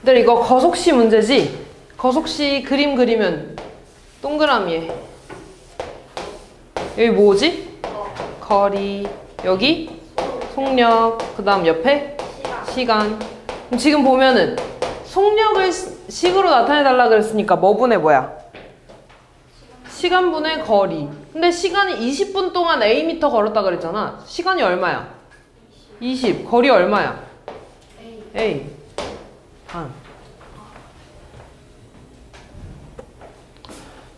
근데 이거 거속시 문제지? 거속시 그림 그리면 동그라미에 여기 뭐지? 거리, 여기 속력, 그 다음 옆에 시간. 그럼 지금 보면은 속력을 식으로 나타내달라 그랬으니까 뭐 분의 뭐야? 시간 분의 거리. 근데 시간이 20분 동안 A미터 걸었다 그랬잖아. 시간이 얼마야? 20. 거리 얼마야? A. 반.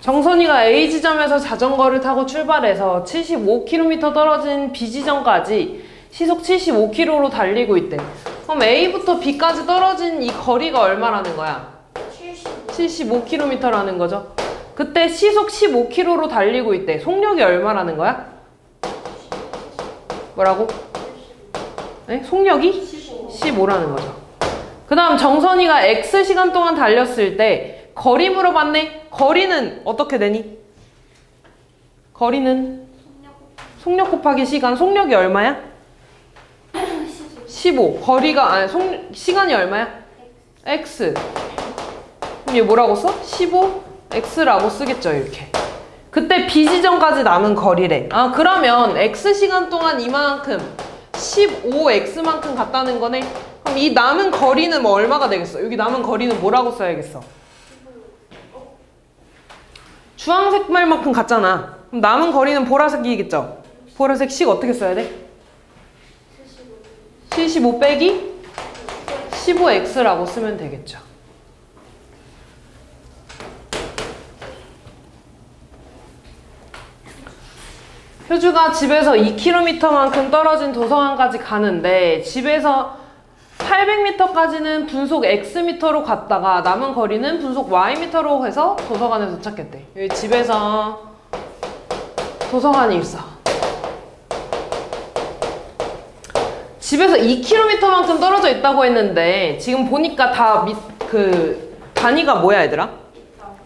정선이가 A 지점에서 자전거를 타고 출발해서 75km 떨어진 B 지점까지 시속 75km로 달리고 있대. 그럼 A부터 B까지 떨어진 이 거리가 얼마라는 거야? 75km라는 거죠. 그때 시속 15km로 달리고 있대. 속력이 얼마라는 거야? 뭐라고? 네? 속력이? 15라는 거죠. 그 다음 정선이가 X시간 동안 달렸을 때 거리 물어봤네? 거리는 어떻게 되니? 거리는? 속력 곱하기 시간. 속력이 얼마야? 15. 거리가, 아니, 시간이 얼마야? X. 그럼 얘 뭐라고 써? 15X라고 쓰겠죠, 이렇게. 그때 B 지점까지 남은 거리래. 아, 그러면 X시간 동안 이만큼 15X만큼 갔다는 거네? 그럼 이 남은 거리는 뭐 얼마가 되겠어? 여기 남은 거리는 뭐라고 써야겠어? 주황색 말만큼 갔잖아. 그럼 남은 거리는 보라색이겠죠? 보라색 식 어떻게 써야 돼? 75 빼기 15X라고 쓰면 되겠죠. 효주가 집에서 2km만큼 떨어진 도서관까지 가는데 집에서 800m까지는 분속 X미터로 갔다가 남은 거리는 분속 Y미터로 해서 도서관에 도착했대. 여기 집에서 도서관이 있어. 집에서 2km만큼 떨어져 있다고 했는데 지금 보니까 다 단위가 뭐야 얘들아?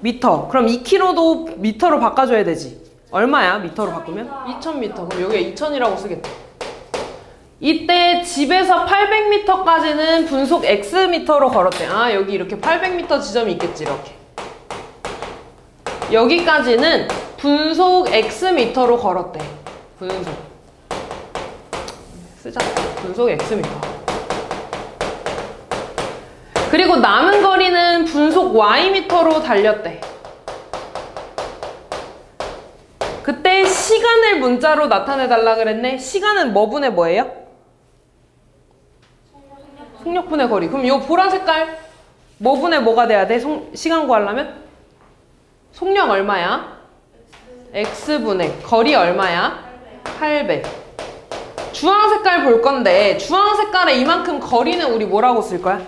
미터. 그럼 2km도 미터로 바꿔줘야 되지. 얼마야 미터로 바꾸면? 2000m. 그럼 여기에 2000이라고 쓰겠다. 이때 집에서 800m까지는 분속 X미터로 걸었대. 아, 여기 이렇게 800m 지점이 있겠지, 이렇게. 여기까지는 분속 X미터로 걸었대. 분속. 쓰자. 분속 X미터. 그리고 남은 거리는 분속 Y미터로 달렸대. 그때 시간을 문자로 나타내달라 그랬네. 시간은 뭐 분의 뭐예요? 속력분의 거리. 그럼 이 보라 색깔 뭐 분의 뭐가 돼야 돼? 시간 구하려면? 속력 얼마야? X분의 거리 얼마야? 800. 주황 색깔 볼 건데 주황 색깔에 이만큼 거리는 우리 뭐라고 쓸 거야?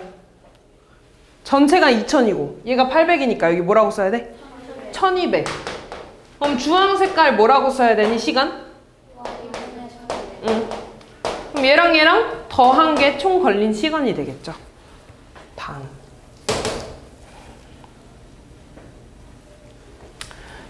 전체가 2000이고 얘가 800이니까 여기 뭐라고 써야 돼? 1200. 그럼 주황 색깔 뭐라고 써야 되니? 시간? 응. 그럼 얘랑 더한 게 총 걸린 시간이 되겠죠. 단.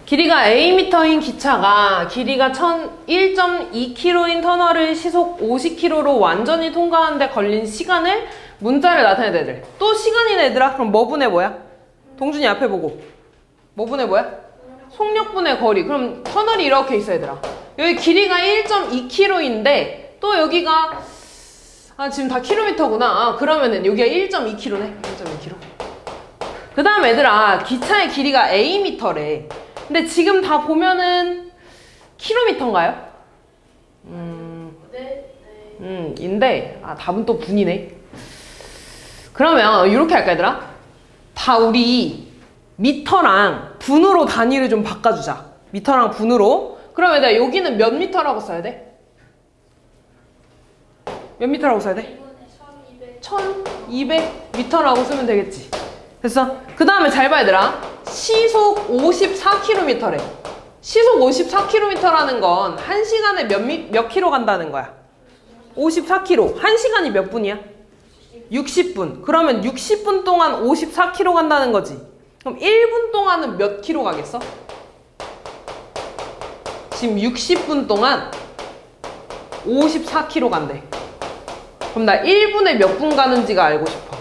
길이가 A미터인 기차가 길이가 1.2km인 터널을 시속 50km로 완전히 통과하는데 걸린 시간을 문자를 나타내야 돼. 또 시간이네 얘들아. 그럼 뭐 분의 뭐야? 동준이 앞에 보고. 뭐 분의 뭐야? 속력분의 거리. 그럼 터널이 이렇게 있어 얘들아. 여기 길이가 1.2km인데 또 여기가 지금 다 킬로미터구나. 그러면은 여기가 1.2km네. 1.2km. 그 다음 얘들아 기차의 길이가 A미터래. 근데 지금 다 보면은 킬로미터인가요? 인데 답은 또 분이네. 그러면 이렇게 할까 얘들아? 다 우리 미터랑 분으로 단위를 좀 바꿔주자. 미터랑 분으로. 그러면 얘들아 여기는 몇 미터라고 써야 돼? 몇 미터라고 써야 돼? 1200미터라고 쓰면 되겠지. 됐어? 그 다음에 잘 봐 얘들아. 시속 54km래. 시속 54km라는 건 1시간에 몇 킬로 간다는 거야? 54km. 1시간이 몇 분이야? 60분. 그러면 60분 동안 54km 간다는 거지. 그럼 1분 동안은 몇 킬로 가겠어? 지금 60분 동안 54km 간대. 그럼 나 1분에 몇 분 가는지가 알고 싶어.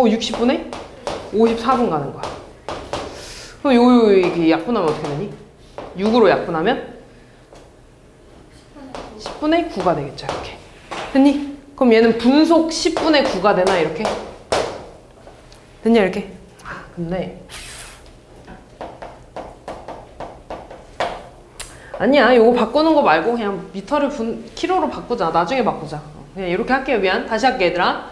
60분에 54분 가는 거야. 그럼 이게 약분하면 어떻게 되니? 6으로 약분하면 10분의 9가 되겠죠. 이렇게. 됐니? 그럼 얘는 분속 10분의 9가 되나? 이렇게? 됐냐? 이렇게? 근데 아니야. 요거 바꾸는 거 말고 그냥 미터를 키로로 바꾸자. 나중에 바꾸자. 그냥 이렇게 할게요. 미안. 다시 할게 얘들아.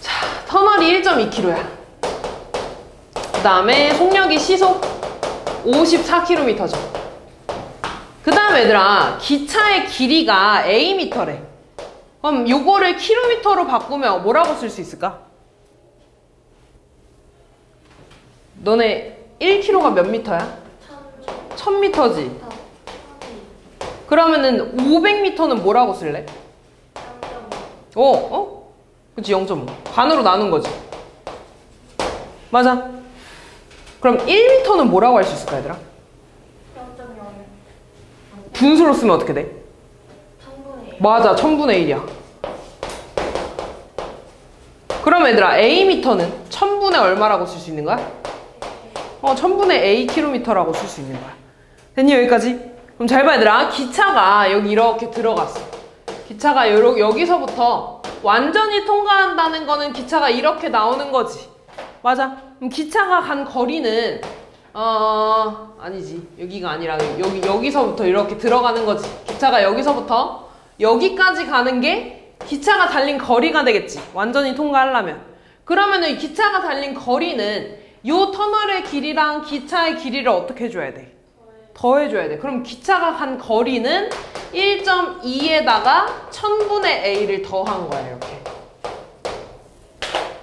자, 터널이 1.2km야. 그 다음에 속력이 시속 54km죠. 그 다음에 얘들아, 기차의 길이가 Am래. 그럼 요거를 킬로미터로 바꾸면 뭐라고 쓸 수 있을까? 너네 1km가 몇 미터야? 1000m지? 그러면은 500m는 뭐라고 쓸래? 그치, 0.5. 반으로 나눈 거지. 맞아. 그럼 1m는 뭐라고 할 수 있을까, 얘들아? 0.0. 분수로 쓰면 어떻게 돼? 1000분의 1. 맞아, 1000분의 1이야. 그럼 얘들아, A미터는 1000분의 얼마라고 쓸 수 있는 거야? 1000분의 A킬로미터라고 쓸 수 있는 거야. 됐니, 여기까지? 그럼 잘 봐, 얘들아. 기차가 여기 이렇게 들어갔어. 기차가 여기서부터 완전히 통과한다는 거는 기차가 이렇게 나오는 거지. 맞아. 그럼 기차가 간 거리는 아니지. 여기가 아니라 여기서부터 이렇게 들어가는 거지. 기차가 여기서부터 여기까지 가는 게 기차가 달린 거리가 되겠지. 완전히 통과하려면. 그러면은 이 기차가 달린 거리는 요 터널의 길이랑 기차의 길이를 어떻게 해줘야 돼? 더해줘야 돼. 그럼 기차가 간 거리는 1.2에다가 1000분의 A를 더한 거야. 이렇게.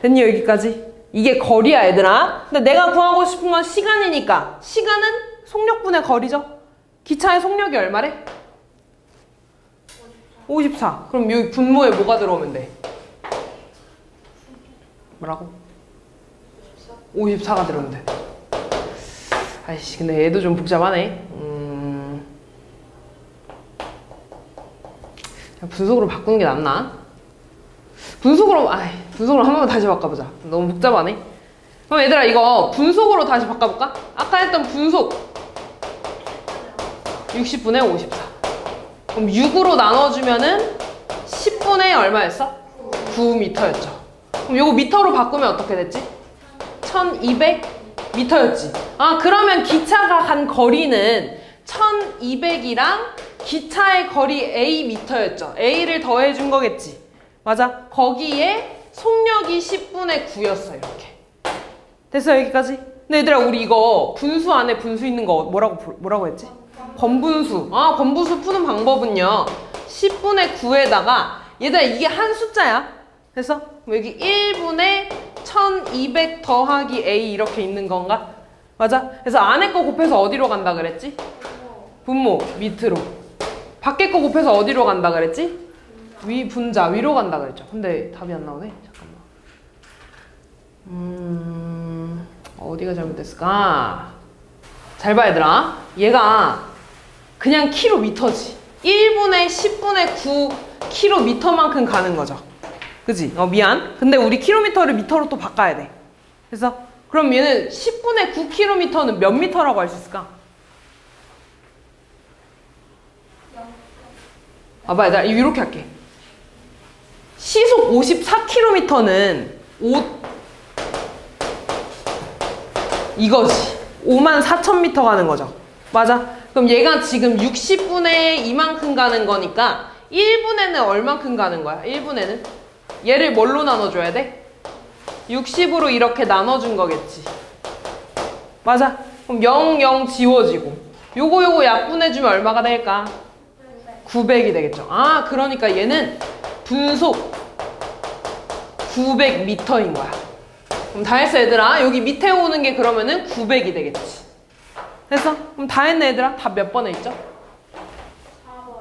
됐니? 여기까지? 이게 거리야, 얘들아. 근데 내가 구하고 싶은 건 시간이니까. 시간은 속력분의 거리죠. 기차의 속력이 얼마래? 54. 그럼 여기 분모에 뭐가 들어오면 돼? 뭐라고? 54가 들어오면 돼. 아이씨, 근데 얘도 좀 복잡하네. 분속으로 바꾸는 게 낫나? 분속으로 한 번만 다시 바꿔보자. 너무 복잡하네. 그럼 얘들아, 이거 분속으로 다시 바꿔볼까? 아까 했던 분속 60분의 54. 그럼 6으로 나눠주면은 10분의 얼마였어? 9m였죠. 그럼 요거 미터로 바꾸면 어떻게 됐지? 1200m였지. 그러면 기차가 간 거리는 1200이랑 기차의 거리 A미터였죠. A를 더해준 거겠지. 맞아. 거기에 속력이 10분의 9였어. 이렇게. 됐어, 여기까지? 근데 얘들아, 우리 이거 분수 안에 분수 있는 거 뭐라고 했지? 번분수. 번분수 푸는 방법은요, 10분의 9에다가 얘들아, 이게 한 숫자야. 됐어? 여기 1분의 1200 더하기 A 이렇게 있는 건가? 맞아? 그래서 안에 거 곱해서 어디로 간다 그랬지? 분모, 밑으로. 밖에 거 곱해서 어디로 간다 그랬지? 분자, 위로 간다 그랬죠. 근데 답이 안 나오네. 잠깐만. 어디가 잘못됐을까? 잘 봐, 얘들아. 얘가 그냥 킬로미터지. 1분의 10분의 9 킬로미터만큼 가는 거죠. 그지? 미안. 근데 우리 킬로미터를 미터로 또 바꿔야 돼. 그래서 그럼 얘는 10분의 9 킬로미터는 몇 미터라고 할 수 있을까? 봐봐, 얘들아. 이렇게 할게. 시속 54km는 이거지. 54,000m 가는 거죠. 맞아? 그럼 얘가 지금 60분의 이만큼 가는 거니까 1분에는 얼만큼 가는 거야? 1분에는? 얘를 뭘로 나눠줘야 돼? 60으로 이렇게 나눠준 거겠지. 맞아? 그럼 0, 0 지워지고 요거 약분해주면 얼마가 될까? 900이 되겠죠. 그러니까 얘는 분속 900m인 거야. 그럼 다 했어, 얘들아. 여기 밑에 오는 게 그러면은 900이 되겠지. 됐어? 그럼 다 했네, 얘들아. 답 몇 번에 있죠?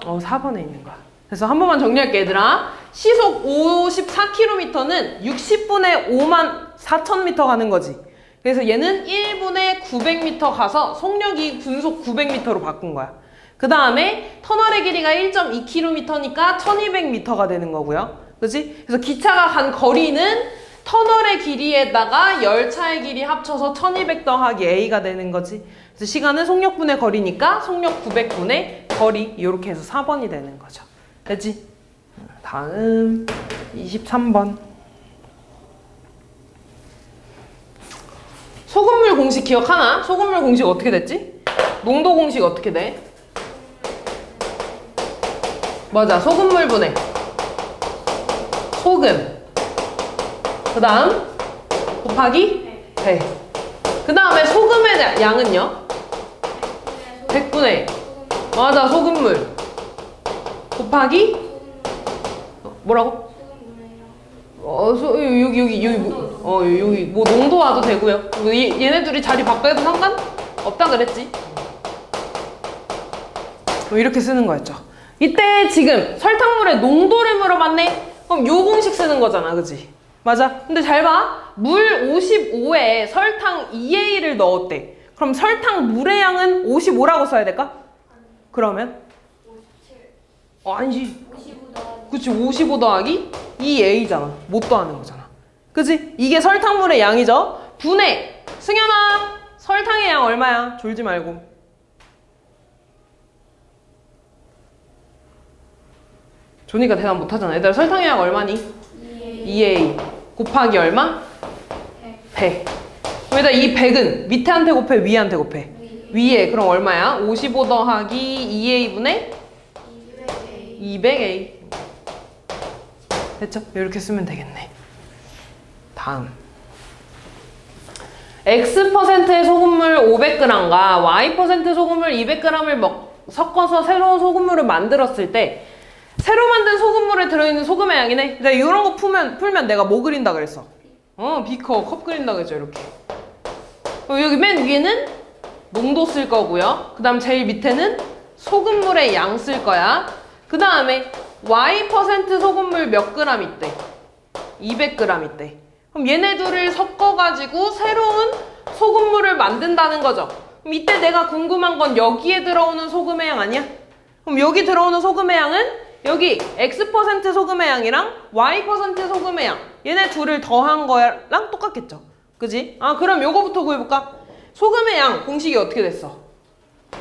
4번. 4번에 있는 거야. 그래서 한 번만 정리할게, 얘들아. 시속 54km는 60분의 54,000m 가는 거지. 그래서 얘는 1분의 900m 가서 속력이 분속 900m로 바꾼 거야. 그 다음에 터널의 길이가 1.2km니까 1200m가 되는 거고요. 그치? 그래서 기차가 간 거리는 터널의 길이에다가 열차의 길이 합쳐서 1200 더하기 A가 되는 거지. 그래서 시간은 속력분의 거리니까 속력 900분의 거리 이렇게 해서 4번이 되는 거죠. 됐지? 다음 23번. 소금물 공식 기억하나? 소금물 공식 어떻게 됐지? 농도 공식 어떻게 돼? 맞아, 소금물 분해 소금 그 다음 곱하기 배. 그 다음에 소금의 양은요? 100분의 맞아, 소금물 곱하기 뭐라고? 여기 뭐 농도 와도 되고요. 얘네들이 자리 바꿔도 상관없다 그랬지. 이렇게 쓰는 거였죠. 이때 지금 설탕물의 농도를 물어봤네. 그럼 요 공식 쓰는 거잖아, 그치? 맞아. 근데 잘 봐. 물 55에 설탕 2A를 넣었대. 그럼 설탕 물의 양은 55라고 써야 될까? 그러면? 57. 아니지. 55 더하기. 그치, 55 더하기 2A잖아. 못 더하는 거잖아. 그치? 이게 설탕물의 양이죠? 분해. 승현아, 설탕의 양 얼마야? 졸지 말고. 조니까 대답 못하잖아. 얘들아, 설탕의 양 얼마니? 2A 곱하기 얼마? 100. 그럼 이 100은 밑에 한테 곱해, 위에 한테 곱해? 위에. 그럼 얼마야? 55 더하기 2A분의 200A. 됐죠? 이렇게 쓰면 되겠네. 다음. X%의 소금물 500g과 Y% 소금물 200g을 섞어서 새로운 소금물을 만들었을 때 새로 만든 소금물에 들어있는 소금의 양이네. 내가 이런 거 풀면 내가 뭐 그린다 그랬어? 비커, 컵 그린다 그랬죠, 이렇게. 여기 맨 위에는 농도 쓸 거고요. 그 다음 제일 밑에는 소금물의 양 쓸 거야. 그 다음에 Y% 소금물 몇 그램 있대? 200g 있대. 그럼 얘네 둘을 섞어가지고 새로운 소금물을 만든다는 거죠. 그럼 이때 내가 궁금한 건 여기에 들어오는 소금의 양 아니야? 그럼 여기 들어오는 소금의 양은 여기 X% 소금의 양이랑 Y% 소금의 양, 얘네 둘을 더한 거랑 똑같겠죠? 그지? 그럼 요거부터 구해볼까? 소금의 양 공식이 어떻게 됐어?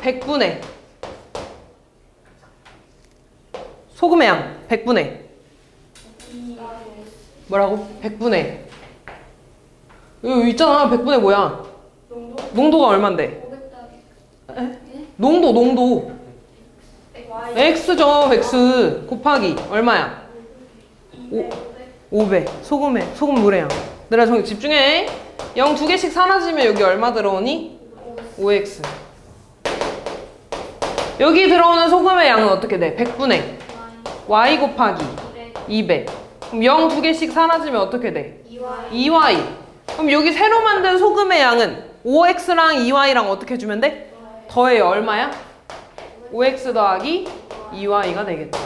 100분의 소금의 양 100분의 뭐라고? 100분의 여기 있잖아. 100분의 뭐야? 농도가 얼만데? 농도 X죠. X 곱하기 얼마야? 500. 소금물의 양. 얘들아, 저기 집중해. 0 2개씩 사라지면 여기 얼마 들어오니? 5X. 여기 들어오는 소금의 양은 어떻게 돼? 100분의 Y 곱하기 200. 그럼 0 2개씩 사라지면 어떻게 돼? 2Y. 그럼 여기 새로 만든 소금의 양은 5X랑 2Y랑 어떻게 해주면 돼? 더해요. 얼마야? 5X 더하기 2Y가 되겠죠.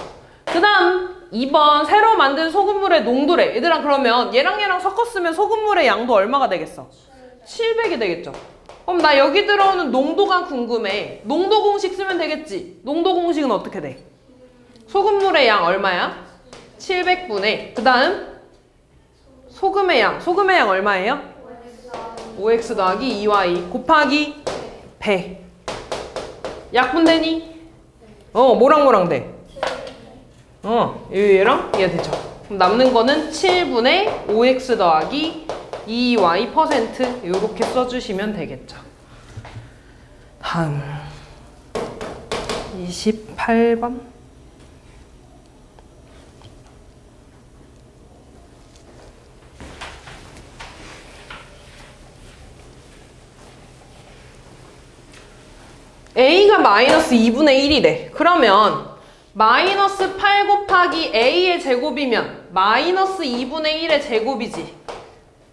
그 다음 2번 새로 만든 소금물의 농도래. 얘들아, 그러면 얘랑 섞었으면 소금물의 양도 얼마가 되겠어? 700이 되겠죠. 그럼 나 여기 들어오는 농도가 궁금해. 농도 공식 쓰면 되겠지. 농도 공식은 어떻게 돼? 소금물의 양 얼마야? 700분의 그 다음 소금의 양 얼마예요? 5X 더하기 2Y 곱하기 100. 약분되니? 뭐랑 돼? 얘랑 얘 되죠. 그럼 남는 거는 7분의 5X 더하기 2Y% 이렇게 써주시면 되겠죠. 다음 28번. A가 마이너스 2분의 1이래. 그러면 마이너스 8 곱하기 A의 제곱이면 마이너스 2분의 1의 제곱이지.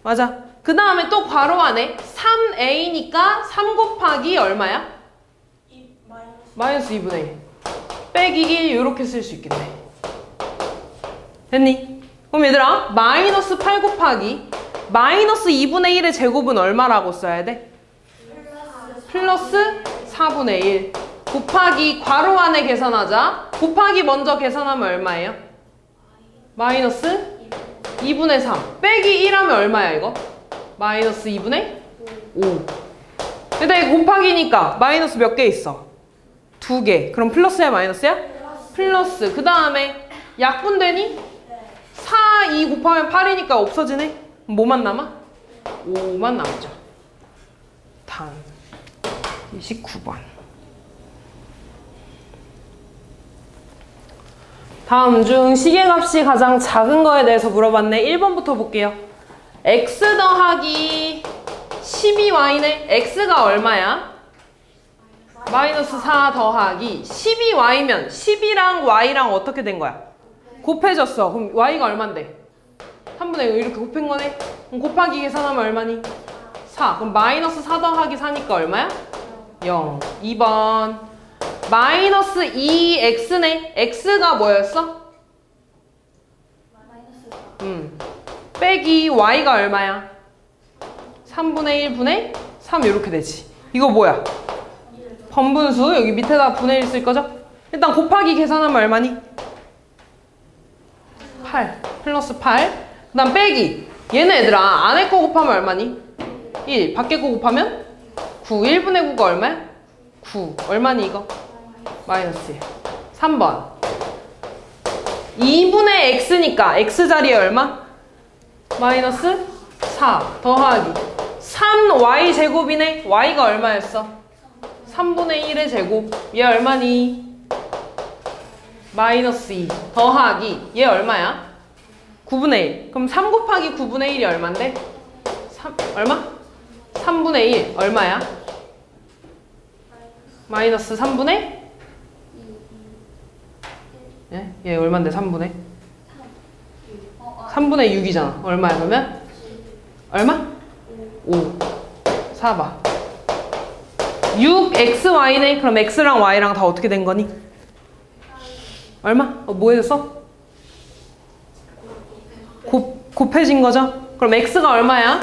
맞아. 그 다음에 또 괄호 안에 3A니까 3 곱하기 얼마야? 마이너스 2분의 1. 빼기 1 이렇게 쓸 수 있겠네. 됐니? 그럼 얘들아, 마이너스 8 곱하기 마이너스 2분의 1의 제곱은 얼마라고 써야 돼? 플러스 4분의 1 곱하기 괄호 안에 계산하자. 곱하기 먼저 계산하면 얼마예요? 마이너스 2분의 3 빼기 1하면 얼마야 이거? 마이너스 2분의 5. 근데 이거 곱하기니까 마이너스 몇 개 있어? 2개. 그럼 플러스야 마이너스야? 플러스. 그 다음에 약분되니? 4, 2 곱하면 8이니까 없어지네? 뭐만 남아? 5만 남죠. 단 29번. 다음 중 시계값이 가장 작은 거에 대해서 물어봤네. 1번부터 볼게요. x 더하기 12y네. x가 얼마야? 마이너스 4 더하기 12y면 10이랑 y랑 어떻게 된 거야? 곱해졌어. 그럼 y가 얼만데? 3분의 1 이렇게 곱한 거네? 그럼 곱하기 계산하면 얼마니? 4. 그럼 마이너스 4 더하기 4니까 얼마야? 0. 2번. 마이너스 2x네. x가 뭐였어? 빼기 y가 얼마야? 3분의 1분의 3 이렇게 되지. 이거 뭐야? 번분수. 여기 밑에다 분의 1 쓸 거죠? 일단 곱하기 계산하면 얼마니? 8 플러스 8. 그 다음 빼기. 얘네 얘들아 안에 거 곱하면 얼마니? 1. 밖에 거 곱하면 9. 1분의 9가 얼마야? 9. 얼마니 이거? 마이너스 1. 3번. 2분의 x니까 x 자리에 얼마? 마이너스 4 더하기 3y 제곱이네. y가 얼마였어? 3분의 1의 제곱. 얘 얼마니? 마이너스 2 더하기 얘 얼마야? 9분의 1. 그럼 3 곱하기 9분의 1이 얼만데? 3, 얼마? 3분의 1 얼마야? 마이너스 3분의? 예? 얘 얼만데 3분의? 3분의 6이잖아. 얼마야 그러면? 얼마? 5. 4봐. 6xy네. 그럼 x랑 y랑 다 어떻게 된 거니? 얼마? 뭐 해줬어? 곱해진 거죠? 그럼 x가 얼마야?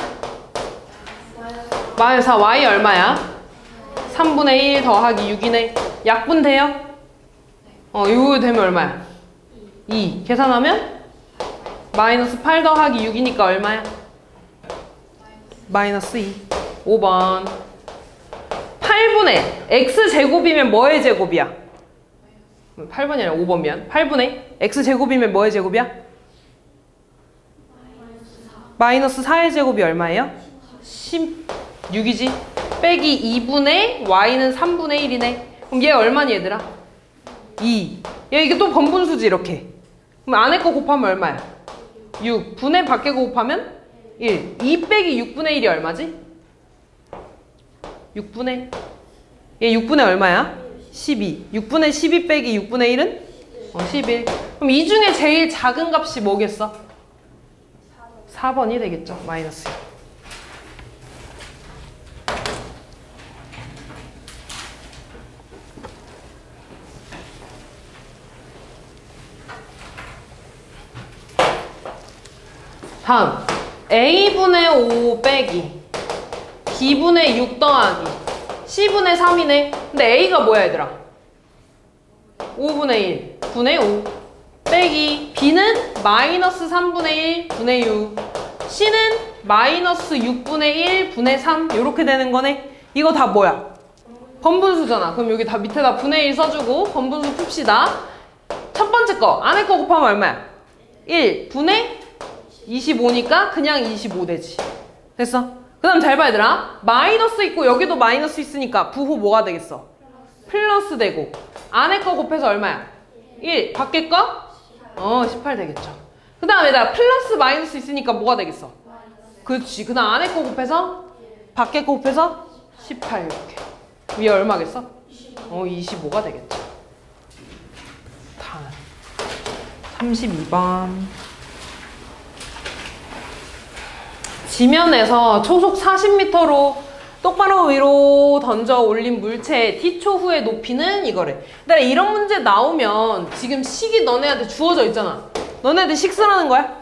마이너스 4. y 얼마야? 3분의 1 더하기 6이네. 약분돼요? 이거 되면 얼마야? 2. 계산하면? 마이너스 8 더하기 6이니까 얼마야? 마이너스 2. 5번. 8분의 x제곱이면 뭐의 제곱이야? 8번이 아니라 5번이면 8분의 x제곱이면 뭐의 제곱이야? 마이너스 4의 제곱이 얼마예요? 16이지? 빼기 2분의 y는 3분의 1이네. 그럼 얘 얼마니 얘들아? 2. 얘 이게 또 번분수지 이렇게. 그럼 안에 거 곱하면 얼마야? 6. 분의 밖에 거 곱하면 1. 2 빼기 6분의 1이 얼마지? 6분의 얘 6분의 얼마야? 12. 6분의 12 빼기 6분의 1은? 11. 그럼 이 중에 제일 작은 값이 뭐겠어? 4번이 되겠죠. 마이너스 1. 다음 a분의 5 빼기 b분의 6 더하기 c분의 3이네. 근데 a가 뭐야 얘들아? 5분의 1 분의 5 빼기 b는 마이너스 3분의 1 분의 6 c는 마이너스 6분의 1 분의 3 이렇게 되는 거네. 이거 다 뭐야? 번분수잖아. 그럼 여기 다 밑에다 분의 1 써주고 번분수 풉시다. 첫 번째 거 안에 거 곱하면 얼마야? 1 분의 25니까 그냥 25 되지. 됐어? 그 다음 잘 봐 얘들아. 마이너스 있고 여기도 마이너스 있으니까 부호 뭐가 되겠어? 플러스 되고 안에 거 곱해서 얼마야? 1. 밖에 거? 18 되겠죠. 그 다음 얘들아 플러스 마이너스 있으니까 뭐가 되겠어? 그렇지. 그 다음 안에 거 곱해서 밖에 거 곱해서 18 이렇게. 위에 얼마겠어? 25가 되겠죠. 다음 32번. 지면에서 초속 40m로 똑바로 위로 던져 올린 물체의 t초 후의 높이는 이거래. 근데 이런 문제 나오면 지금 식이 너네한테 주어져 있잖아. 너네한테 식 쓰라는 거야?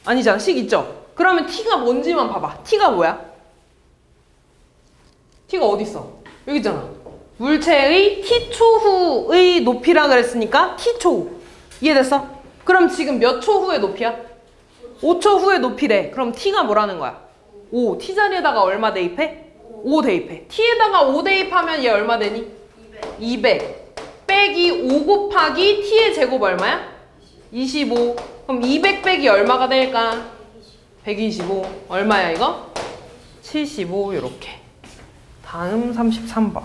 아니잖아. 식 있죠? 그러면 t가 뭔지만 봐봐. t가 뭐야? t가 어디 있어? 여기 있잖아. 물체의 t초 후의 높이라 그랬으니까 t초 후. 이해됐어? 그럼 지금 몇 초 후의 높이야? 5초 후에 높이래. 그럼 t가 뭐라는 거야? 5. t 자리에다가 얼마 대입해? 5 대입해. t에다가 5 대입하면 얘 얼마 되니? 200. 빼기 5 곱하기 t의 제곱 얼마야? 25. 그럼 200 빼기 얼마가 될까? 125. 얼마야 이거? 75. 요렇게. 다음 33번.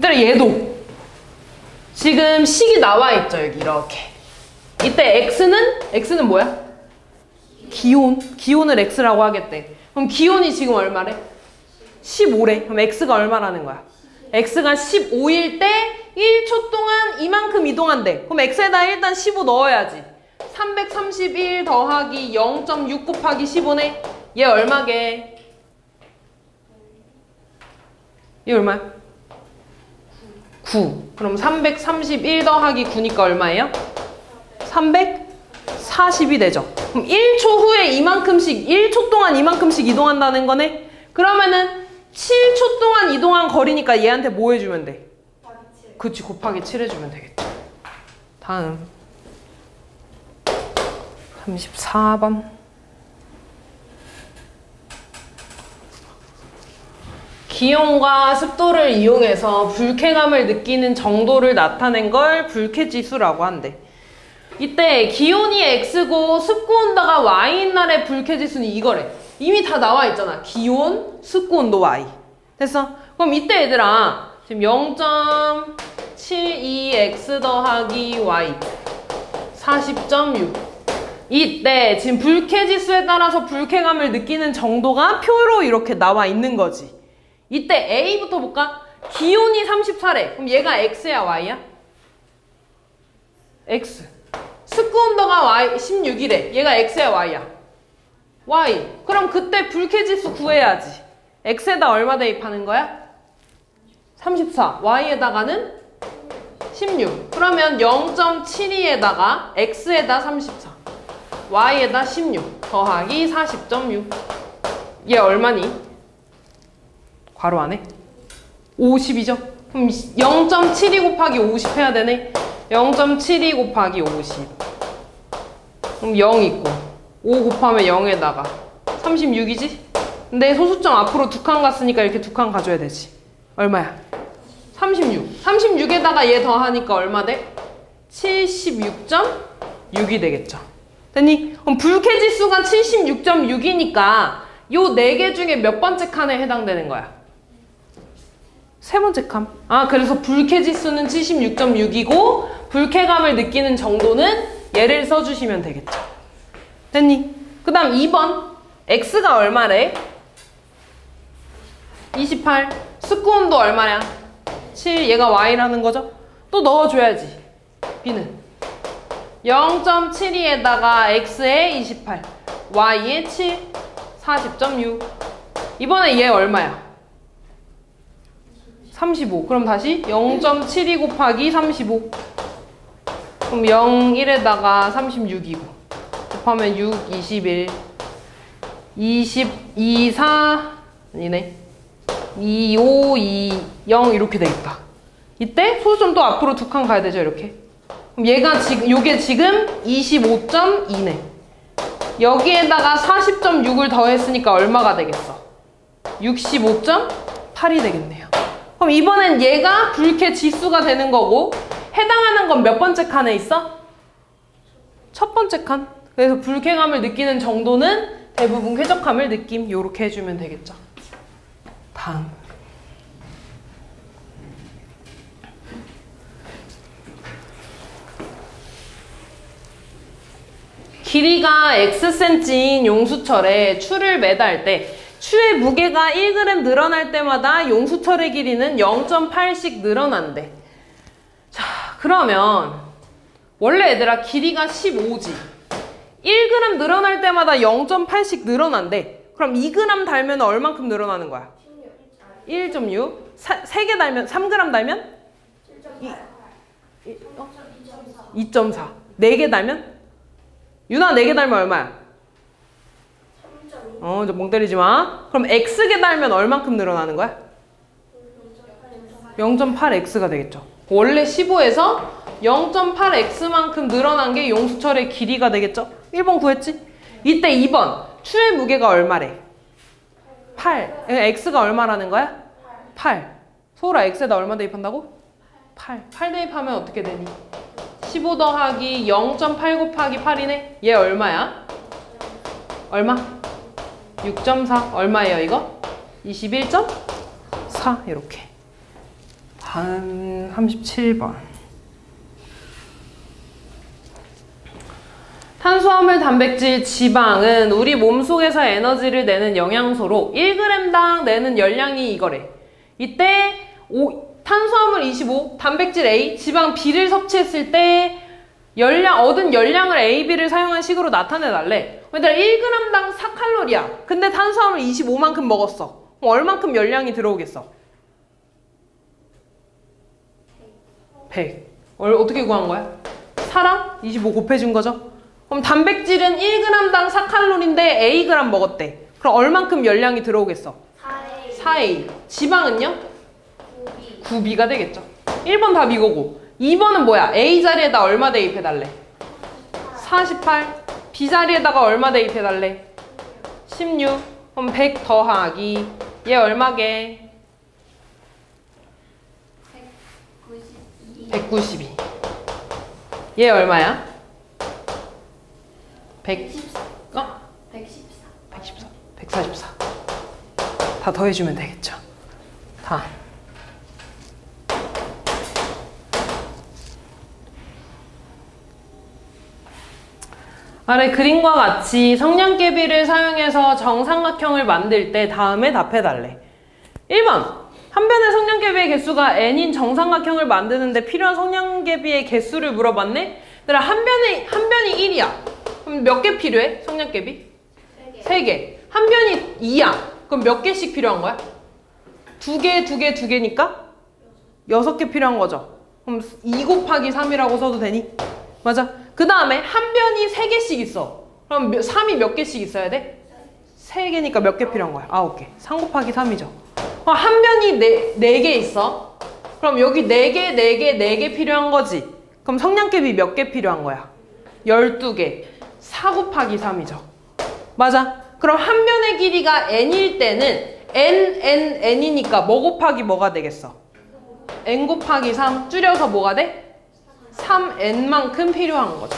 얘도 지금 식이 나와 있죠. 여기 이렇게. 이때 x는 뭐야? 기온을 x라고 하겠대. 그럼 기온이 지금 얼마래? 15래. 그럼 x가 얼마라는 거야? x가 15일 때 1초 동안 이만큼 이동한대. 그럼 x에다 일단 15 넣어야지. 331 더하기 0.6 곱하기 15네. 얘 얼마게? 얘 얼마야? 9. 그럼 331 더하기 9니까 얼마예요? 340이 되죠. 그럼 1초 후에 이만큼씩, 1초 동안 이만큼씩 이동한다는 거네? 그러면은 7초 동안 이동한 거리니까 얘한테 뭐 해주면 돼? 그치, 곱하기 7 해주면 되겠죠. 다음 34번. 기온과 습도를 이용해서 불쾌감을 느끼는 정도를 나타낸 걸 불쾌지수라고 한대. 이때 기온이 x고 습고온도가 y인 날의 불쾌지수는 이거래. 이미 다 나와 있잖아. 기온, 습고온도 y. 됐어? 그럼 이때 얘들아 지금 0.72x 더하기 y 40.6. 이때 지금 불쾌지수에 따라서 불쾌감을 느끼는 정도가 표로 이렇게 나와 있는 거지. 이때 A부터 볼까? 기온이 34래. 그럼 얘가 X야, Y야? X. 습고온도가 Y 16이래. 얘가 X야, Y야? Y. 그럼 그때 불쾌지수 구해야지. X에다 얼마 대입하는 거야? 34. Y에다가는 16. 그러면 0.72에다가 X에다 34. Y에다 16. 더하기 40.6. 얘 얼마니? 괄호 안에 50이죠? 그럼 0.72 곱하기 50 해야 되네. 0.72 곱하기 50. 그럼 0 있고 5 곱하면 0에다가 36이지? 근데 소수점 앞으로 두 칸 갔으니까 이렇게 두 칸 가져야 되지. 얼마야? 36. 36에다가 얘 더하니까 얼마 돼? 76.6이 되겠죠. 됐니? 그럼 불쾌지수가 76.6이니까 요 4개 중에 몇 번째 칸에 해당되는 거야? 세 번째 칸. 아, 그래서 불쾌지수는 76.6이고 불쾌감을 느끼는 정도는 얘를 써주시면 되겠죠. 됐니? 그 다음 2번. X가 얼마래? 28. 습고온도 얼마야? 7. 얘가 Y라는 거죠? 또 넣어줘야지. B는 0.72에다가 X에 28, Y에 7, 40.6. 이번에 얘 얼마야? 35. 그럼 다시 0.72 곱하기 35. 그럼 0, 1에다가 36이고 곱하면 6, 21, 22, 4 아니네 2, 5, 2, 0 이렇게 되겠다. 이때 소수점 또 앞으로 두 칸 가야 되죠. 이렇게. 그럼 얘가 지금 요게 지금 25.2네. 여기에다가 40.6을 더했으니까 얼마가 되겠어? 65.8이 되겠네요. 그럼 이번엔 얘가 불쾌 지수가 되는 거고 해당하는 건 몇 번째 칸에 있어? 첫 번째 칸. 그래서 불쾌감을 느끼는 정도는 대부분 쾌적함을 느낌 요렇게 해주면 되겠죠. 다음. 길이가 Xcm인 용수철에 추를 매달 때 추의 무게가 1g 늘어날 때마다 용수철의 길이는 0.8씩 늘어난대. 자, 그러면 원래 얘들아 길이가 15지. 1g 늘어날 때마다 0.8씩 늘어난대. 그럼 2g 달면 얼만큼 늘어나는 거야? 1.6. 3개 달면 3g 달면? 2.4. 4개 달면? 유나 4개 달면 얼마야? 이제 멍 때리지 마. 그럼 X개 달면 얼만큼 늘어나는 거야? 0.8X가 되겠죠. 원래 15에서 0.8X만큼 늘어난 게 용수철의 길이가 되겠죠? 1번 구했지? 이때 2번 추의 무게가 얼마래? 8. x가 얼마라는 거야? 8. 소울아 x에다 얼마 대입한다고? 8. 8 대입하면 어떻게 되니? 15 더하기 0.8 곱하기 8이네? 얘 얼마야? 얼마? 6.4. 얼마예요 이거? 21.4 이렇게. 다음 37번. 탄수화물, 단백질, 지방은 우리 몸속에서 에너지를 내는 영양소로 1g당 내는 열량이 이거래. 이때 탄수화물 25, 단백질 A, 지방 B를 섭취했을 때 얻은 열량을 A, B를 사용한 식으로 나타내달래. 얘들아 1g당 4칼로리야. 근데 탄수화물 25만큼 먹었어. 그럼 얼만큼 열량이 들어오겠어? 100. 어떻게 구한 거야? 4랑 25 곱해준 거죠? 그럼 단백질은 1g당 4칼로리인데 Ag 먹었대. 그럼 얼만큼 열량이 들어오겠어? 4A. 지방은요? 9B가 되겠죠. 1번 답 이거고. 2번은 뭐야? A 자리에다 얼마 대입해달래? 48. B 자리에다가 얼마 대입해달래? 16. 그럼 100 더하기 얘 얼마게? 192. 얘 얼마야? 114. 144. 다 더해주면 되겠죠. 다. 아래 그림과 같이 성냥개비를 사용해서 정삼각형을 만들 때 다음에 답해달래. 1번. 한 변의 성냥개비의 개수가 n인 정삼각형을 만드는데 필요한 성냥개비의 개수를 물어봤네? 얘들아 한 변이 1이야. 그럼 몇 개 필요해? 성냥개비? 3개. 한 변이 2야. 그럼 몇 개씩 필요한 거야? 2개니까 6개 필요한 거죠. 그럼 2 곱하기 3이라고 써도 되니? 맞아. 그 다음에 한 변이 3개씩 있어. 그럼 3이 몇 개씩 있어야 돼? 3개니까 몇 개 필요한 거야? 9개. 3 곱하기 3이죠. 한 변이 4개 있어. 그럼 여기 4개 필요한 거지. 그럼 성냥개비 몇 개 필요한 거야? 12개. 4 곱하기 3이죠. 맞아. 그럼 한 변의 길이가 n일 때는 n이니까 뭐 곱하기 뭐가 되겠어? n 곱하기 3 줄여서 뭐가 돼? 3n만큼 필요한 거죠.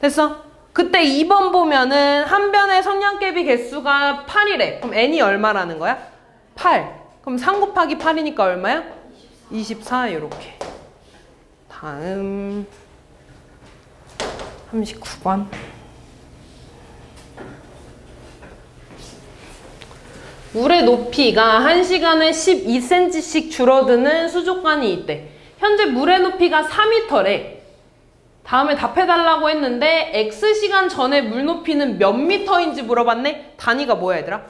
됐어? 그때 2번 보면은 한 변의 성냥개비 개수가 8이래. 그럼 n이 얼마라는 거야? 8. 그럼 3 곱하기 8이니까 얼마야? 24 이렇게. 다음 39번. 물의 높이가 1시간에 12cm씩 줄어드는 수족관이 있대. 현재 물의 높이가 4m래. 다음에 답해달라고 했는데 X시간 전에 물 높이는 몇 미터인지 물어봤네? 단위가 뭐야 얘들아?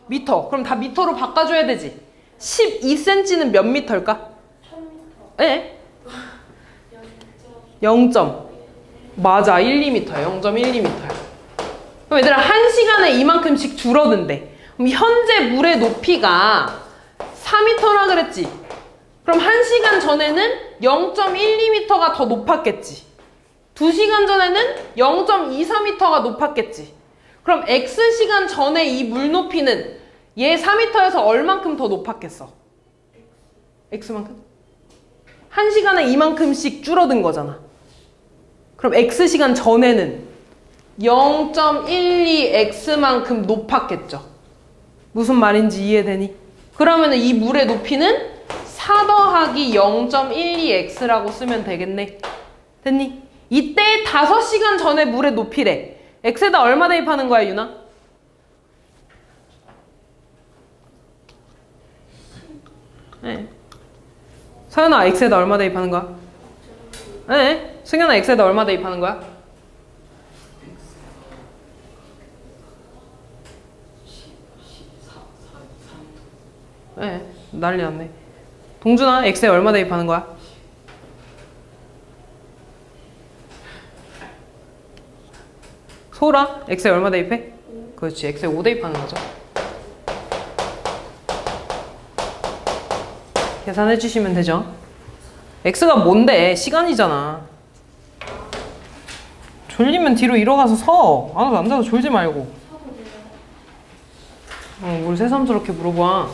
미터. 그럼 다 미터로 바꿔줘야 되지. 12cm는 몇 미터일까? 1000m. 네? 0. 맞아. 1, 2m야. 0.12m야. 그럼 얘들아 1시간에 이만큼씩 줄어든대. 그럼 현재 물의 높이가 4m라 그랬지? 그럼 1시간 전에는 0.12m가 더 높았겠지. 2시간 전에는 0.24m가 높았겠지. 그럼 X시간 전에 이 물 높이는 얘 4m에서 얼만큼 더 높았겠어? X만큼? 1시간에 이만큼씩 줄어든 거잖아. 그럼 X시간 전에는 0.12X만큼 높았겠죠. 무슨 말인지 이해되니? 그러면 이 물의 높이는 4 더하기 0.12x라고 쓰면 되겠네. 됐니? 이때 5시간 전에 물의 높이래. x에다 얼마 대입하는 거야, 유나? 네. 서연아, x에다 얼마 대입하는 거야? 네. 승현아, x에다 얼마 대입하는 거야? 네. 난리 났네. 동준아, x에 얼마 대입하는 거야? 소라, x에 얼마 대입해? 그렇지, x에 5 대입하는 거죠. 계산해 주시면 되죠. x가 뭔데? 시간이잖아. 졸리면 뒤로 일어가서 서. 앉아서 졸지 말고. 뭘 새삼스럽게 물어봐.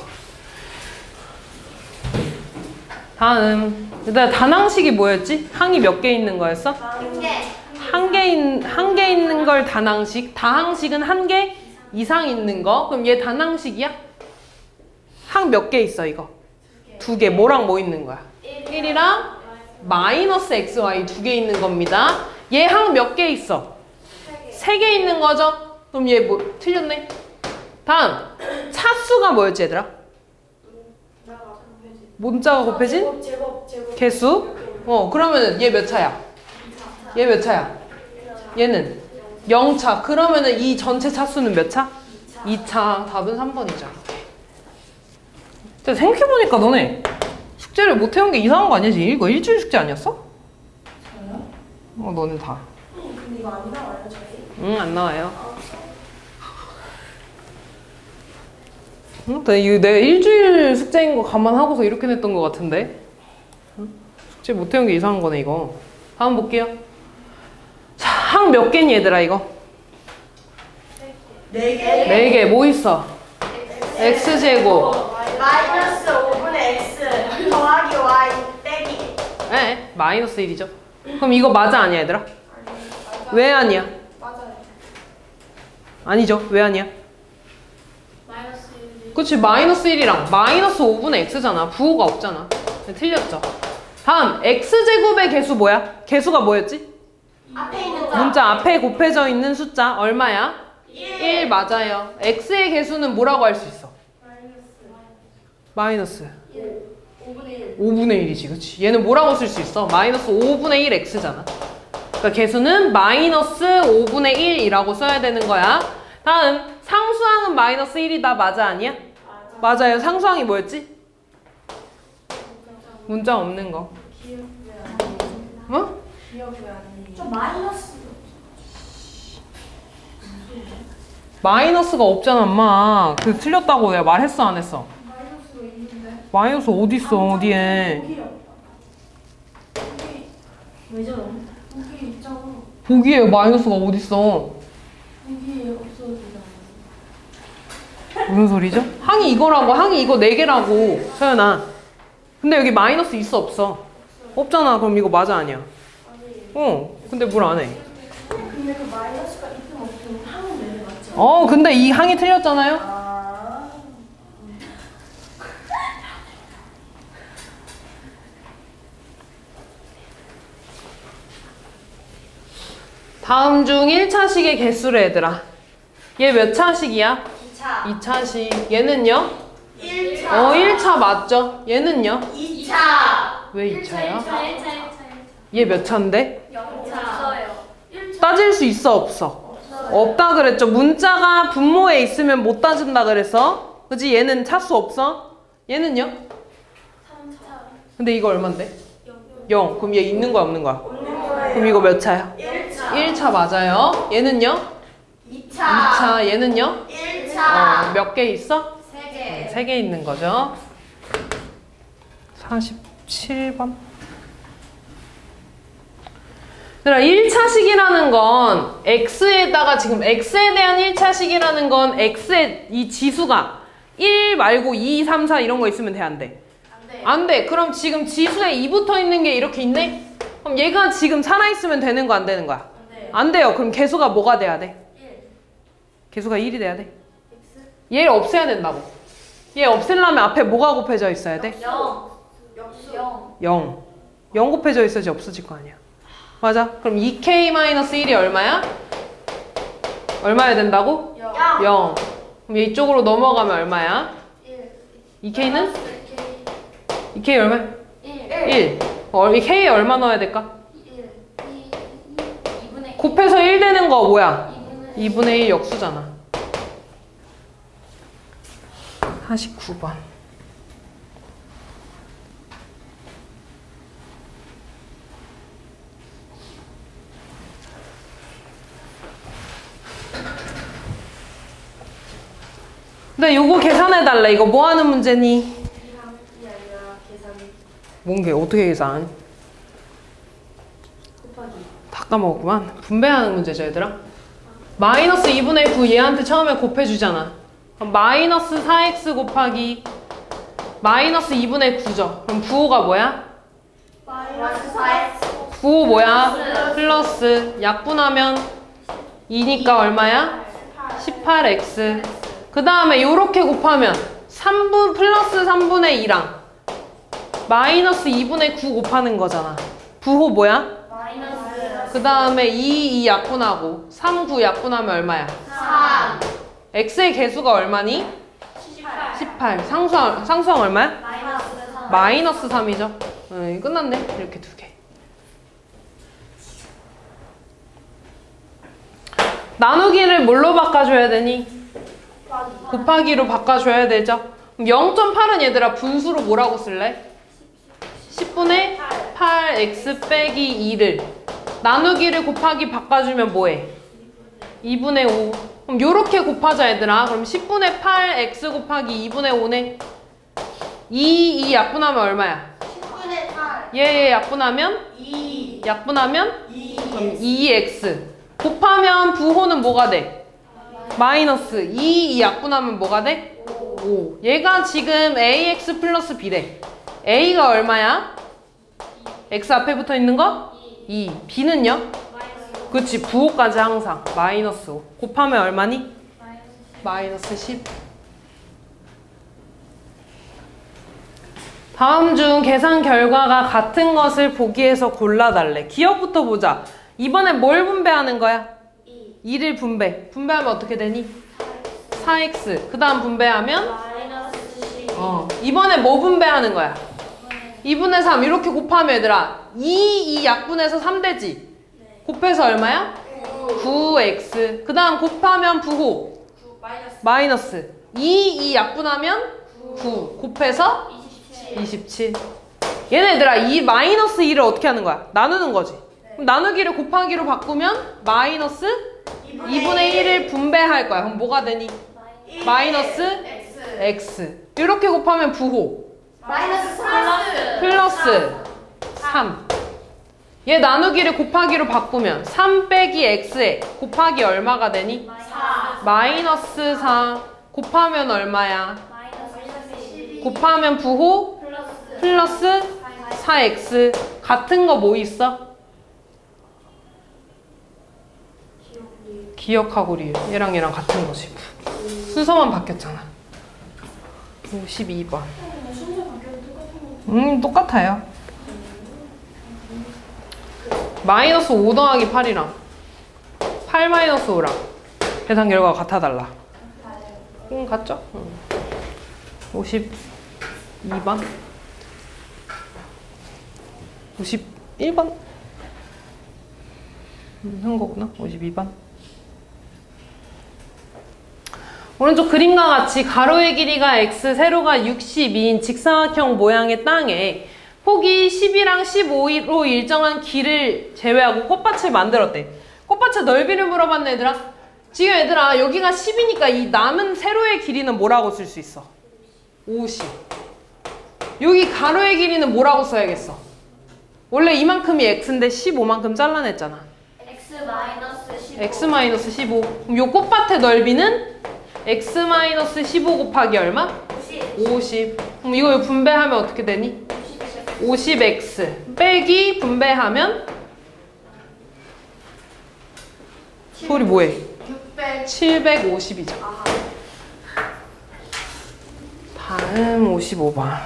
다음. 일단 단항식이 뭐였지? 항이 몇 개 있는 거였어? 한 개 있는 걸 단항식. 다항식은 한 개 이상 있는 거. 그럼 얘 단항식이야? 항 몇 개 있어 이거? 두 개. 뭐랑 뭐 있는 거야? 1이랑 마이너스 xy 두 개 있는 겁니다. 얘 항 몇 개 있어? 3개 있는 거죠? 그럼 얘 뭐 틀렸네? 다음 차수가 뭐였지 얘들아? 문자가 곱해진? 개수? 그러면은 얘 몇 차야? 얘 몇 차야? 얘는 0차. 그러면은 이 전체 차수는 몇 차? 2차. 답은 3번이죠. 근데 생각해보니까 너네 숙제를 못 해온 게 이상한 거 아니지? 이거 일주일 숙제 아니었어? 저요? 너는 다. 근데 이거 안 나와요, 저희? 응, 안 나와요. 이거 내가 일주일 숙제인 거 감안하고서 이렇게 냈던 거 같은데? 숙제 못 해온 게 이상한 거네, 이거. 다음 볼게요. 자, 항 몇 개니, 얘들아, 이거? 4개. 4개. 뭐 있어? x제곱. 마이너스 5분의 x 더하기 y 빼기. 네, 마이너스 1이죠. 그럼 이거 맞아, 아니야, 얘들아? 왜 아니야? 맞아요. 아니죠. 왜 아니야? 마이너스 1. 그치, 마이너스 1이랑 마이너스 5분의 x잖아. 부호가 없잖아. 네, 틀렸죠. 다음, x제곱의 개수 뭐야? 개수가 뭐였지? 앞에 있는 거. 문자 앞에 곱해져 있는 숫자 얼마야? 1 맞아요. x의 개수는 뭐라고 할 수 있어? 마이너스 5분의 1. 5분의 1이지, 그치? 얘는 뭐라고 쓸 수 있어? 마이너스 5분의 1 x잖아. 그러니까 개수는 마이너스 5분의 1이라고 써야 되는 거야. 다음, 상수항은 마이너스 1이다. 맞아, 아니야? 맞아요. 상수항이 뭐였지? 문자 없는 거. 어? 저 마이너스. 마이너스가 없잖아, 엄마. 그 틀렸다고 내가 말했어, 안 했어? 마이너스가 있는데. 마이너스 어디 있어, 어디에? 왜 저러? 여기 있잖아. 보기에 마이너스가 어디 있어? 여기 없어지잖아. 무슨 소리죠? 항이 이거라고, 항이 이거 4개라고, 서연아. 근데 여기 마이너스 있어, 없어? 없잖아. 그럼 이거 맞아, 아니야? 근데 뭘 안 해? 근데 그 마이너스가 있든 없든 항은 내는 맞죠? 근데 이 항이 틀렸잖아요? 아. 다음 중 1차식의 개수를 얘들아. 얘 몇 차식이야? 2차. 2차식. 얘는요? 1차. 1차 맞죠? 얘는요? 2차. 왜 2차야? 1차. 얘 몇 차인데? 0차. 없어요. 따질 수 있어, 없어? 없다 그랬죠. 문자가 분모에 있으면 못 따진다 그랬어. 그치? 얘는 차수 없어? 얘는요? 3차. 근데 이거 얼만데? 0. 그럼 얘 있는 거야, 없는 거야? 없는 거예요. 그럼 이거 몇 차야? 1차. 1차 맞아요. 얘는요? 2차. 2차. 얘는요? 1차. 몇 개 있어? 3개. 3개 있는 거죠. 47번. 얘들아, 1차식이라는 건 x에다가 지금 x에 대한 1차식이라는 건 x의 이 지수가 1 말고 2, 3, 4 이런 거 있으면 돼, 안 돼? 안 돼. 안 돼. 그럼 지금 지수에 2 붙어 있는 게 이렇게 있네? 그럼 얘가 지금 살아있으면 되는 거 안 되는 거야? 안 돼. 안 돼요. 그럼 개수가 뭐가 돼야 돼? 1. 개수가 1이 돼야 돼. x. 얘를 없애야 된다고. 얘 없애려면 앞에 뭐가 곱해져 있어야 돼? 0. 역수. 0. 0. 0 곱해져 있어야지 없어질 거 아니야. 맞아. 그럼 2k-1이 얼마야? 얼마야 된다고? 0. 0. 그럼 얘 이쪽으로 넘어가면 얼마야? 1. 2k는? 2k 얼마? 1. 1. 이 k에 얼마 넣어야 될까? 1. 2분의 곱해서 1 되는 거 뭐야? 2분의 2분의 1 역수잖아. 49번. 근데 요거 계산해달래. 이거 뭐 하는 문제니? 이 아니라 계산이 뭔 게 어떻게 계산? 곱하기. 다 까먹었구만. 분배하는 문제죠, 얘들아. 마이너스 2분의 9 얘한테 처음에 곱해주잖아. 그럼 마이너스 4x 곱하기 마이너스 2분의 9죠. 그럼 부호가 뭐야? 마이너스 4x. 부호 뭐야? 플러스 약분하면 2니까 얼마야? 18x. 그 다음에 요렇게 곱하면 3분 플러스 3분의 2랑 마이너스 2분의 9 곱하는 거잖아. 부호 뭐야? 마이너스. 그 다음에 2 약분하고 3, 9 약분하면 얼마야? 3. x의 개수가 얼마니? 18. 18. 상수항 얼마야? 마이너스 3. 마이너스 3이죠. 끝났네. 이렇게 두 개. 나누기를 뭘로 바꿔줘야 되니? 곱하기로 바꿔줘야 되죠. 그럼 0.8은 얘들아 분수로 뭐라고 쓸래? 10분의 8x 빼기 2를 나누기를 곱하기 바꿔주면 뭐해? 2분의 5. 그럼 요렇게 곱하자 얘들아. 그럼 10분의 8x 곱하기 2분의 5네. 2 약분하면 얼마야? 10분의 8. 얘 약분하면? 2. 약분하면? 2. 그럼 2x. 곱하면 부호는 뭐가 돼? 마이너스. 2 약분하면 뭐가 돼? 5. 얘가 지금 ax 플러스 b래. a가 얼마야? x 앞에 붙어 있는 거? 2. b는요? 그치, 부호까지 항상 마이너스 5. 곱하면 얼마니? 마이너스 10. 다음 중 계산 결과가 같은 것을 보기에서 골라달래. 기억부터 보자. 이번엔 뭘 분배하는 거야? 2를 분배. 분배하면 어떻게 되니? 4x. 그 다음 분배하면? 마이너스 10. 이번에 뭐 분배하는 거야? 2분의 3 이렇게 곱하면 얘들아 2 약분해서 3 되지? 곱해서 얼마야? 9x. 그 다음 곱하면 부호 마이너스 2 약분하면 9 곱해서 27. 얘네들아 이 마이너스 2를 어떻게 하는 거야? 나누는 거지. 그럼 나누기를 곱하기로 바꾸면 마이너스 2분의 1을 분배할 거야. 그럼 뭐가 되니? 마이너스 x. 이렇게 곱하면 부호 마이너스 플러스 3. 얘 나누기를 곱하기로 바꾸면 3 빼기 x에 곱하기 얼마가 되니? 4. 마이너스 4 곱하면 얼마야? 마이너스 12. 곱하면 부호 플러스 4x. 같은 거 뭐 있어? 기억하고 리을. 얘랑 얘랑 같은 거지. 순서만 바뀌었잖아. 52번. 똑같아요. 마이너스 5 더하기 8이랑 8 마이너스 5랑 계산 결과가 같아달라. 같죠? 52번 51번 한 거구나. 52번. 오른쪽 그림과 같이 가로의 길이가 x, 세로가 62인 직사각형 모양의 땅에 폭이 10이랑 15로 일정한 길을 제외하고 꽃밭을 만들었대. 꽃밭의 넓이를 물어봤네 얘들아. 지금 얘들아 여기가 10이니까 이 남은 세로의 길이는 뭐라고 쓸 수 있어? 50. 여기 가로의 길이는 뭐라고 써야겠어? 원래 이만큼이 x인데 15만큼 잘라냈잖아. x 15. 그럼 요 꽃밭의 넓이는 x 15 곱하기 얼마? 50. 그럼 이거 분배하면 어떻게 되니? 50x 빼기 분배하면 소리 뭐해? 750이죠. 다음 55번.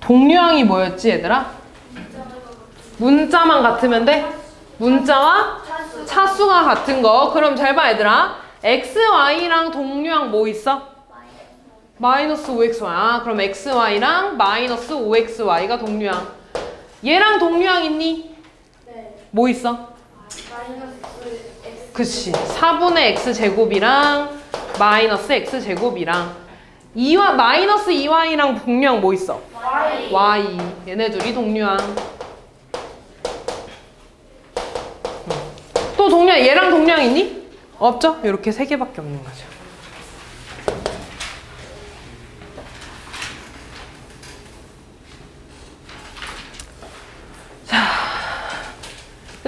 동류항이 뭐였지 얘들아? 문자만 같으면 돼? 문자와 차수가 같은 거. 그럼 잘 봐 얘들아. x, y랑 동류항 뭐 있어? 마이너스 5xy. 아, 그럼 xy랑 마이너스 5xy가 동류항. 얘랑 동류항 있니? 네. 뭐 있어? 마이너스 x. 그치. 4분의 x제곱이랑 마이너스 x제곱이랑 마이너스 2y랑 동류항 뭐 있어? y. 얘네 둘이 동류항. 또 동류항, 얘랑 동류항 있니? 없죠? 이렇게 세 개밖에 없는 거죠.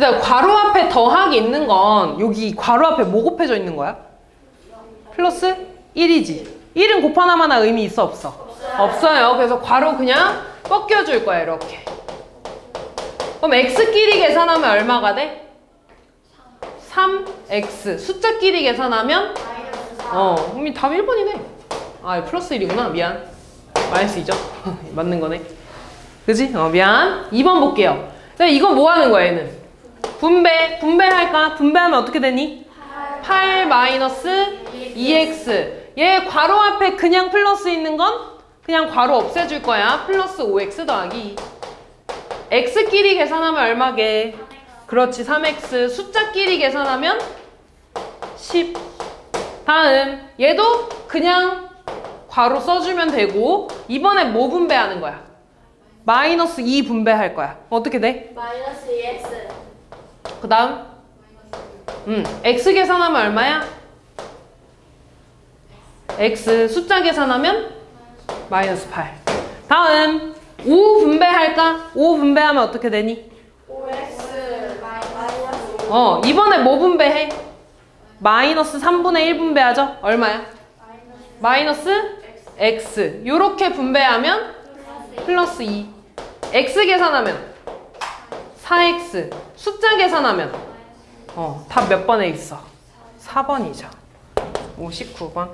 그다음 괄호 앞에 더하기 있는 건 여기 괄호 앞에 뭐 곱해져 있는 거야? 플러스 1이지. 1은 곱하나마나 의미 있어 없어? 없어요. 그래서 괄호 그냥 벗겨줄 거야 이렇게. 그럼 x끼리 계산하면 얼마가 돼? 3x. 숫자끼리 계산하면 그럼 답 1번이네. 아 플러스 1이구나. 미안. 마이너스 2죠? 맞는 거네. 그지? 미안. 2번 볼게요. 이거 뭐 하는 거야 얘는? 분배할까? 분배하면 어떻게 되니? 8 마이너스 2x. 얘 괄호 앞에 그냥 플러스 있는 건 그냥 괄호 없애줄 거야. 플러스 5x 더하기 2. x끼리 계산하면 얼마게? 그렇지 3x. 숫자끼리 계산하면 10. 다음 얘도 그냥 괄호 써주면 되고 이번에 뭐 분배하는 거야? 마이너스 2 분배할 거야. 어떻게 돼? 마이너스 2x. 그 다음 x 계산하면 얼마야? x 숫자 계산하면 마이너스 8. 다음 5 분배할까? 5 분배하면 어떻게 되니? 5x 마이너스 이번에 뭐 분배해? 마이너스 3분의 1 분배하죠? 얼마야? 마이너스 x. 요렇게 분배하면 플러스 2. x 계산하면 4x. 숫자 계산하면 답 몇 번에 있어? 4번이죠. 59번.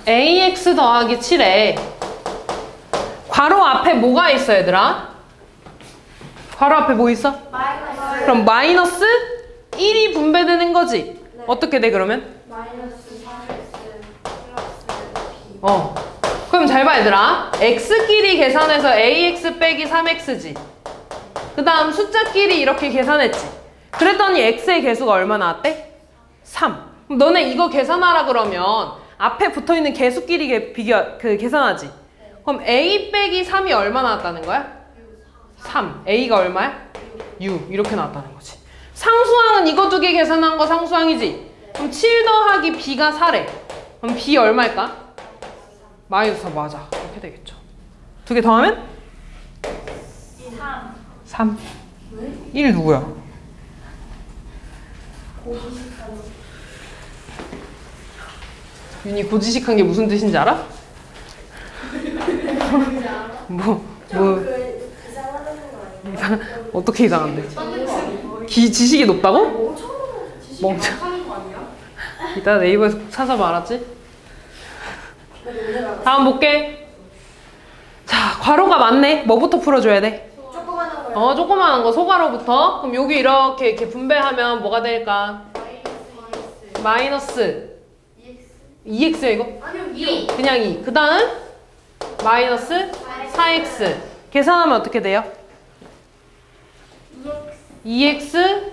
ax 더하기 7에 괄호 앞에 뭐가 있어 얘들아? 괄호 앞에 뭐 있어? 마이너스 그럼 마이너스 1이 분배되는 거지? 네. 어떻게 돼 그러면? 마이너스 3x 플러스 b. 그럼 잘 봐 얘들아. x끼리 계산해서 ax 빼기 3x지. 그 다음 숫자끼리 이렇게 계산했지. 그랬더니 x의 개수가 얼마 나왔대? 3. 그럼 너네 이거 계산하라 그러면 앞에 붙어있는 개수끼리 계산하지. 그럼 a 빼기 3이 얼마 나왔다는 거야? 3. a가 얼마야? 6. 이렇게 나왔다는 거지. 상수항은 이거 두 개 계산한 거 상수항이지. 그럼 7 더하기 b가 4래. 그럼 b 얼마일까? 마이너스 4. 맞아. 이렇게 되겠죠. 두 개 더하면? 3. 1 누구야? 윤이 고지식한 게 무슨 뜻인지 알아? 어떻게 이상한데? 지식이 높다고? 멍청. 이따 네이버에서 꼭 찾아봐. 알았지? 다음 볼게. 자, 괄호가 많네. 뭐부터 풀어줘야 돼? 조그만한 거요. 조그마한 거 소괄호부터. 그럼 여기 이렇게 분배하면 뭐가 될까? 마이너스 2x야 이거? 아니요 2. 그냥 2. 그 다음 마이너스 4x. 계산하면 어떻게 돼요? 2x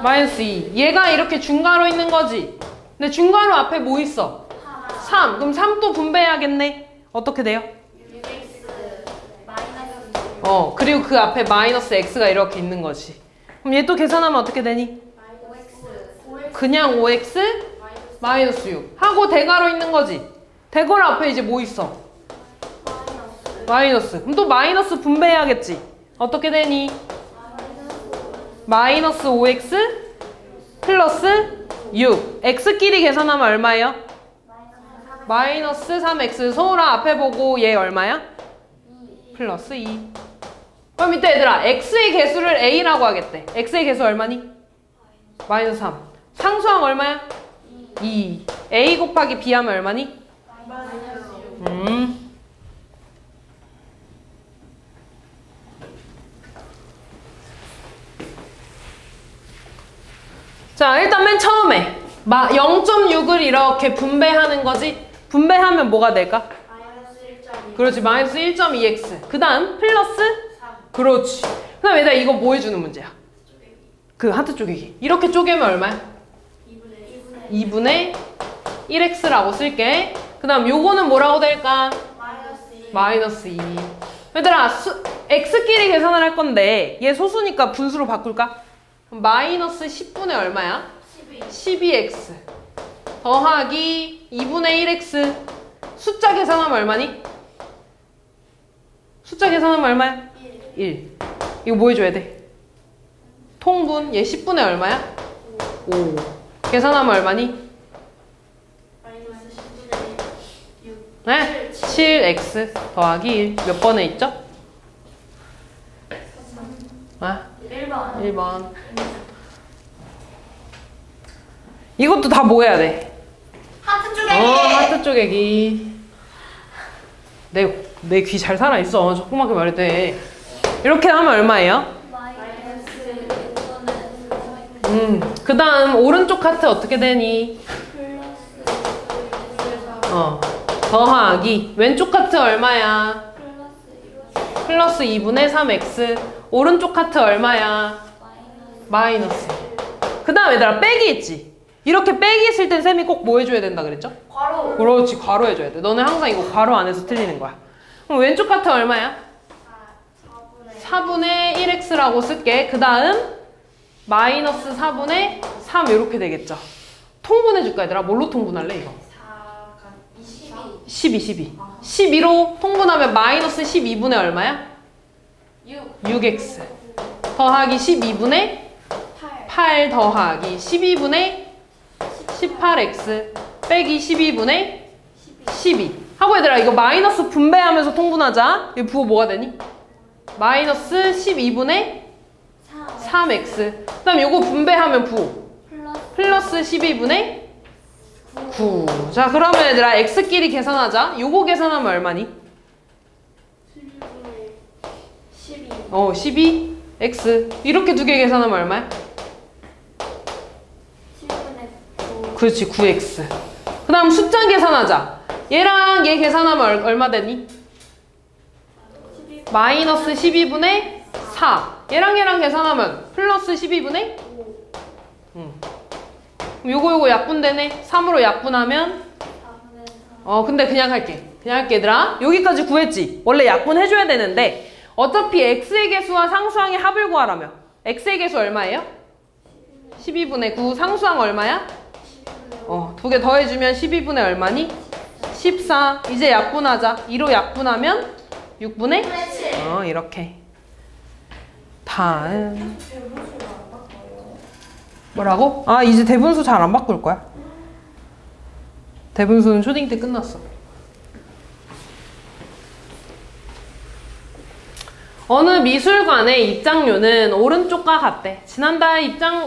마이너스 2. 얘가 이렇게 중괄호 있는 거지. 근데 중괄호 앞에 뭐 있어? 3. 그럼 3 또 분배해야겠네. 어떻게 돼요? 6x 마이너스 그리고 그 앞에 마이너스 x가 이렇게 있는 거지. 그럼 얘 또 계산하면 어떻게 되니? 5x 그냥 5x 마이너스 6 하고 대괄호 있는 거지. 대괄호 앞에 이제 뭐 있어? 마이너스. 그럼 또 마이너스 분배해야겠지. 어떻게 되니? 마이너스 5x 플러스 6. x끼리 계산하면 얼마예요? 마이너스 3x. 소울아 앞에 보고 얘 얼마야? 플러스 2. 그럼 이때 얘들아 x의 개수를 a라고 하겠대. x의 개수 얼마니? 마이너스 3. 상수항 얼마야? 2. a 곱하기 b 하면 얼마니? 자, 일단 맨 처음에 0.6을 이렇게 분배하는 거지. 분배하면 뭐가 될까? 마이너스 1.2. 그렇지. 마이너스 1.2x. 그 다음 플러스 3. 그렇지. 그 다음 얘들아 이거 뭐 해주는 문제야? 그 하트 쪼개기. 이렇게 쪼개면 얼마야? 2분의 1x라고 쓸게. 그 다음 요거는 뭐라고 될까? 마이너스 2. 얘들아 x끼리 계산을 할 건데 얘 소수니까 분수로 바꿀까? 그럼 마이너스 10분의 얼마야? 12x 더하기 2분의 1x. 숫자 계산하면 얼마니? 숫자 계산하면 얼마야? 1. 이거 뭐 해줘야 돼? 통분. 얘 10분의 얼마야? 5. 계산하면 얼마니? 마이너스 10분의 6. 네? 7x 더하기 1. 몇 번에 있죠? 아? 1번. 1번. 이것도 다 뭐 해야 돼? 하트 쪼개기. 하트 쪼개기. 내 귀 잘 살아있어. 조그맣게 말해도 돼. 이렇게 하면 얼마예요? 마이너스 6분의 그 다음 오른쪽 하트 어떻게 되니? 더하기. 왼쪽 하트 얼마야? 플러스 2분의 3x. 오른쪽 하트 얼마야? 마이너스. 그 다음 얘들아 빼기 있지? 이렇게 빼기 있을 땐 쌤이 꼭 뭐 해줘야 된다 그랬죠? 괄호. 그렇지, 괄호 해줘야 돼. 너네 항상 이거 괄호 안에서 틀리는 거야. 그럼 왼쪽 하트 얼마야? 4분의 1x라고 쓸게. 그 다음 마이너스 4분의 3 이렇게 되겠죠. 통분해줄까 얘들아? 뭘로 통분할래 이거? 12. 12로 통분하면 마이너스 12분의 얼마야? 6x 더하기 12분의 8 더하기 12분의 18x 빼기 12분의 12 하고 얘들아 이거 마이너스 분배하면서 통분하자. 이거 부호 뭐가 되니? 마이너스 12분의 3x 그 다음 요거 분배하면 부호 플러스 12분의 9. 자 그러면 얘들아 x끼리 계산하자. 요거 계산하면 얼마니? 12 x 이렇게 두 개 계산하면 얼마야? 10분의 9. 그렇지 9x. 그 다음 숫자 계산하자. 얘랑 얘 계산하면 얼마 되니? 마이너스 12분의 4. 얘랑 계산하면 플러스 12분의 5. 요거 약분되네. 3으로 약분하면 근데 그냥 할게 얘들아. 여기까지 구했지? 원래 약분해줘야 되는데 어차피 x의 개수와 상수항의 합을 구하라며. x의 개수 얼마예요? 12분의 9. 상수항 얼마야? 두 개 더해주면 12분의 얼마니? 14. 이제 약분하자. 2로 약분하면 6분의 7. 이렇게. 다음 뭐라고? 이제 대분수 잘 안 바꿀 거야. 대분수는 초딩 때 끝났어. 어느 미술관의 입장료는 오른쪽과 같대. 지난달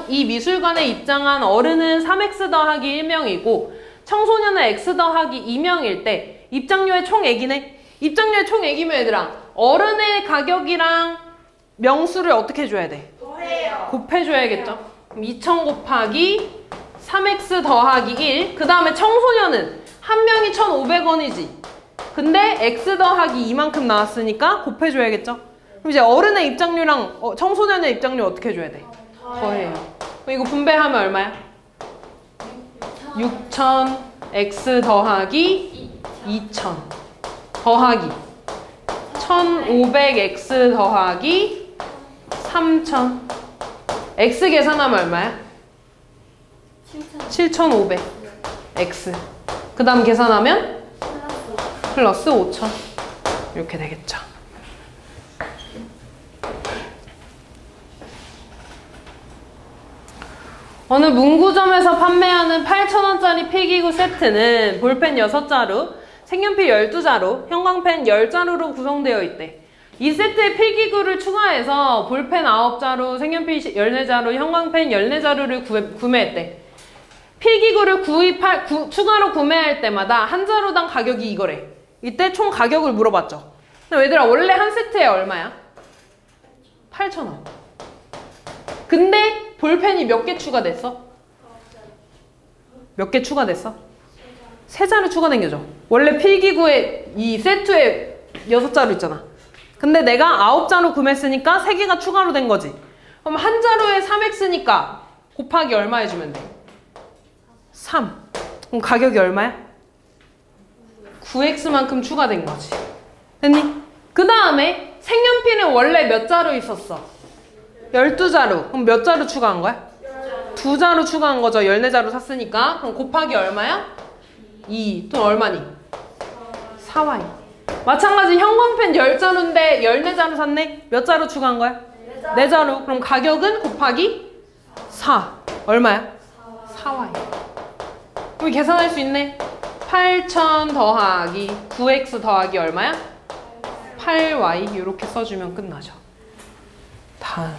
이 미술관에 입장한 어른은 3x 더하기 1명이고 청소년은 x 더하기 2명일 때 입장료의 총액이네. 입장료의 총액이면 얘들아 어른의 가격이랑 명수를 어떻게 해줘야 돼? 더해요. 곱해줘야겠죠. 그럼 2000 곱하기 3x 더하기 1. 그 다음에 청소년은 한 명이 1,500원이지. 근데 x 더하기 2만큼 나왔으니까 곱해줘야겠죠. 그럼 이제 어른의 입장료랑 청소년의 입장료 어떻게 해줘야 돼? 더해요. 그럼 이거 분배하면 얼마야? 6000 x 더하기 2000 더하기 1500x 더하기 3000 x 계산하면 얼마야? 7500 x 그 다음 계산하면 플러스 5000 이렇게 되겠죠. 어느 문구점에서 판매하는 8,000원짜리 필기구 세트는 볼펜 6자루, 색연필 12자루, 형광펜 10자루로 구성되어 있대. 이 세트에 필기구를 추가해서 볼펜 9자루, 색연필 14자루, 형광펜 14자루를 구매했대. 필기구를 추가로 구매할 때마다 한 자루당 가격이 이거래. 이때 총 가격을 물어봤죠. 근데 얘들아 원래 한 세트에 얼마야? 8,000원. 근데 볼펜이 몇 개 추가됐어? 몇 개 추가됐어? 3자루 추가된 거죠. 원래 필기구에 이 세트에 6자루 있잖아. 근데 내가 9자루 구매했으니까 3개가 추가로 된 거지. 그럼 한 자루에 3x니까 곱하기 얼마 해주면 돼? 3. 그럼 가격이 얼마야? 9x만큼 추가된 거지. 됐니? 그 다음에 색연필은 원래 몇 자루 있었어? 12자루. 그럼 몇 자루 추가한 거야? 두 자루 추가한 거죠. 14자루 샀으니까. 그럼 곱하기 얼마야? 2. 또 얼마니? 4y. 마찬가지 현광펜 10자루인데 14자루 샀네? 몇 자루 추가한 거야? 4자루. 그럼 가격은 곱하기 4. 얼마야? 4y. 그럼 계산할 수 있네. 8000 더하기 9x 더하기 얼마야? 8y. 이렇게 써주면 끝나죠. 다음.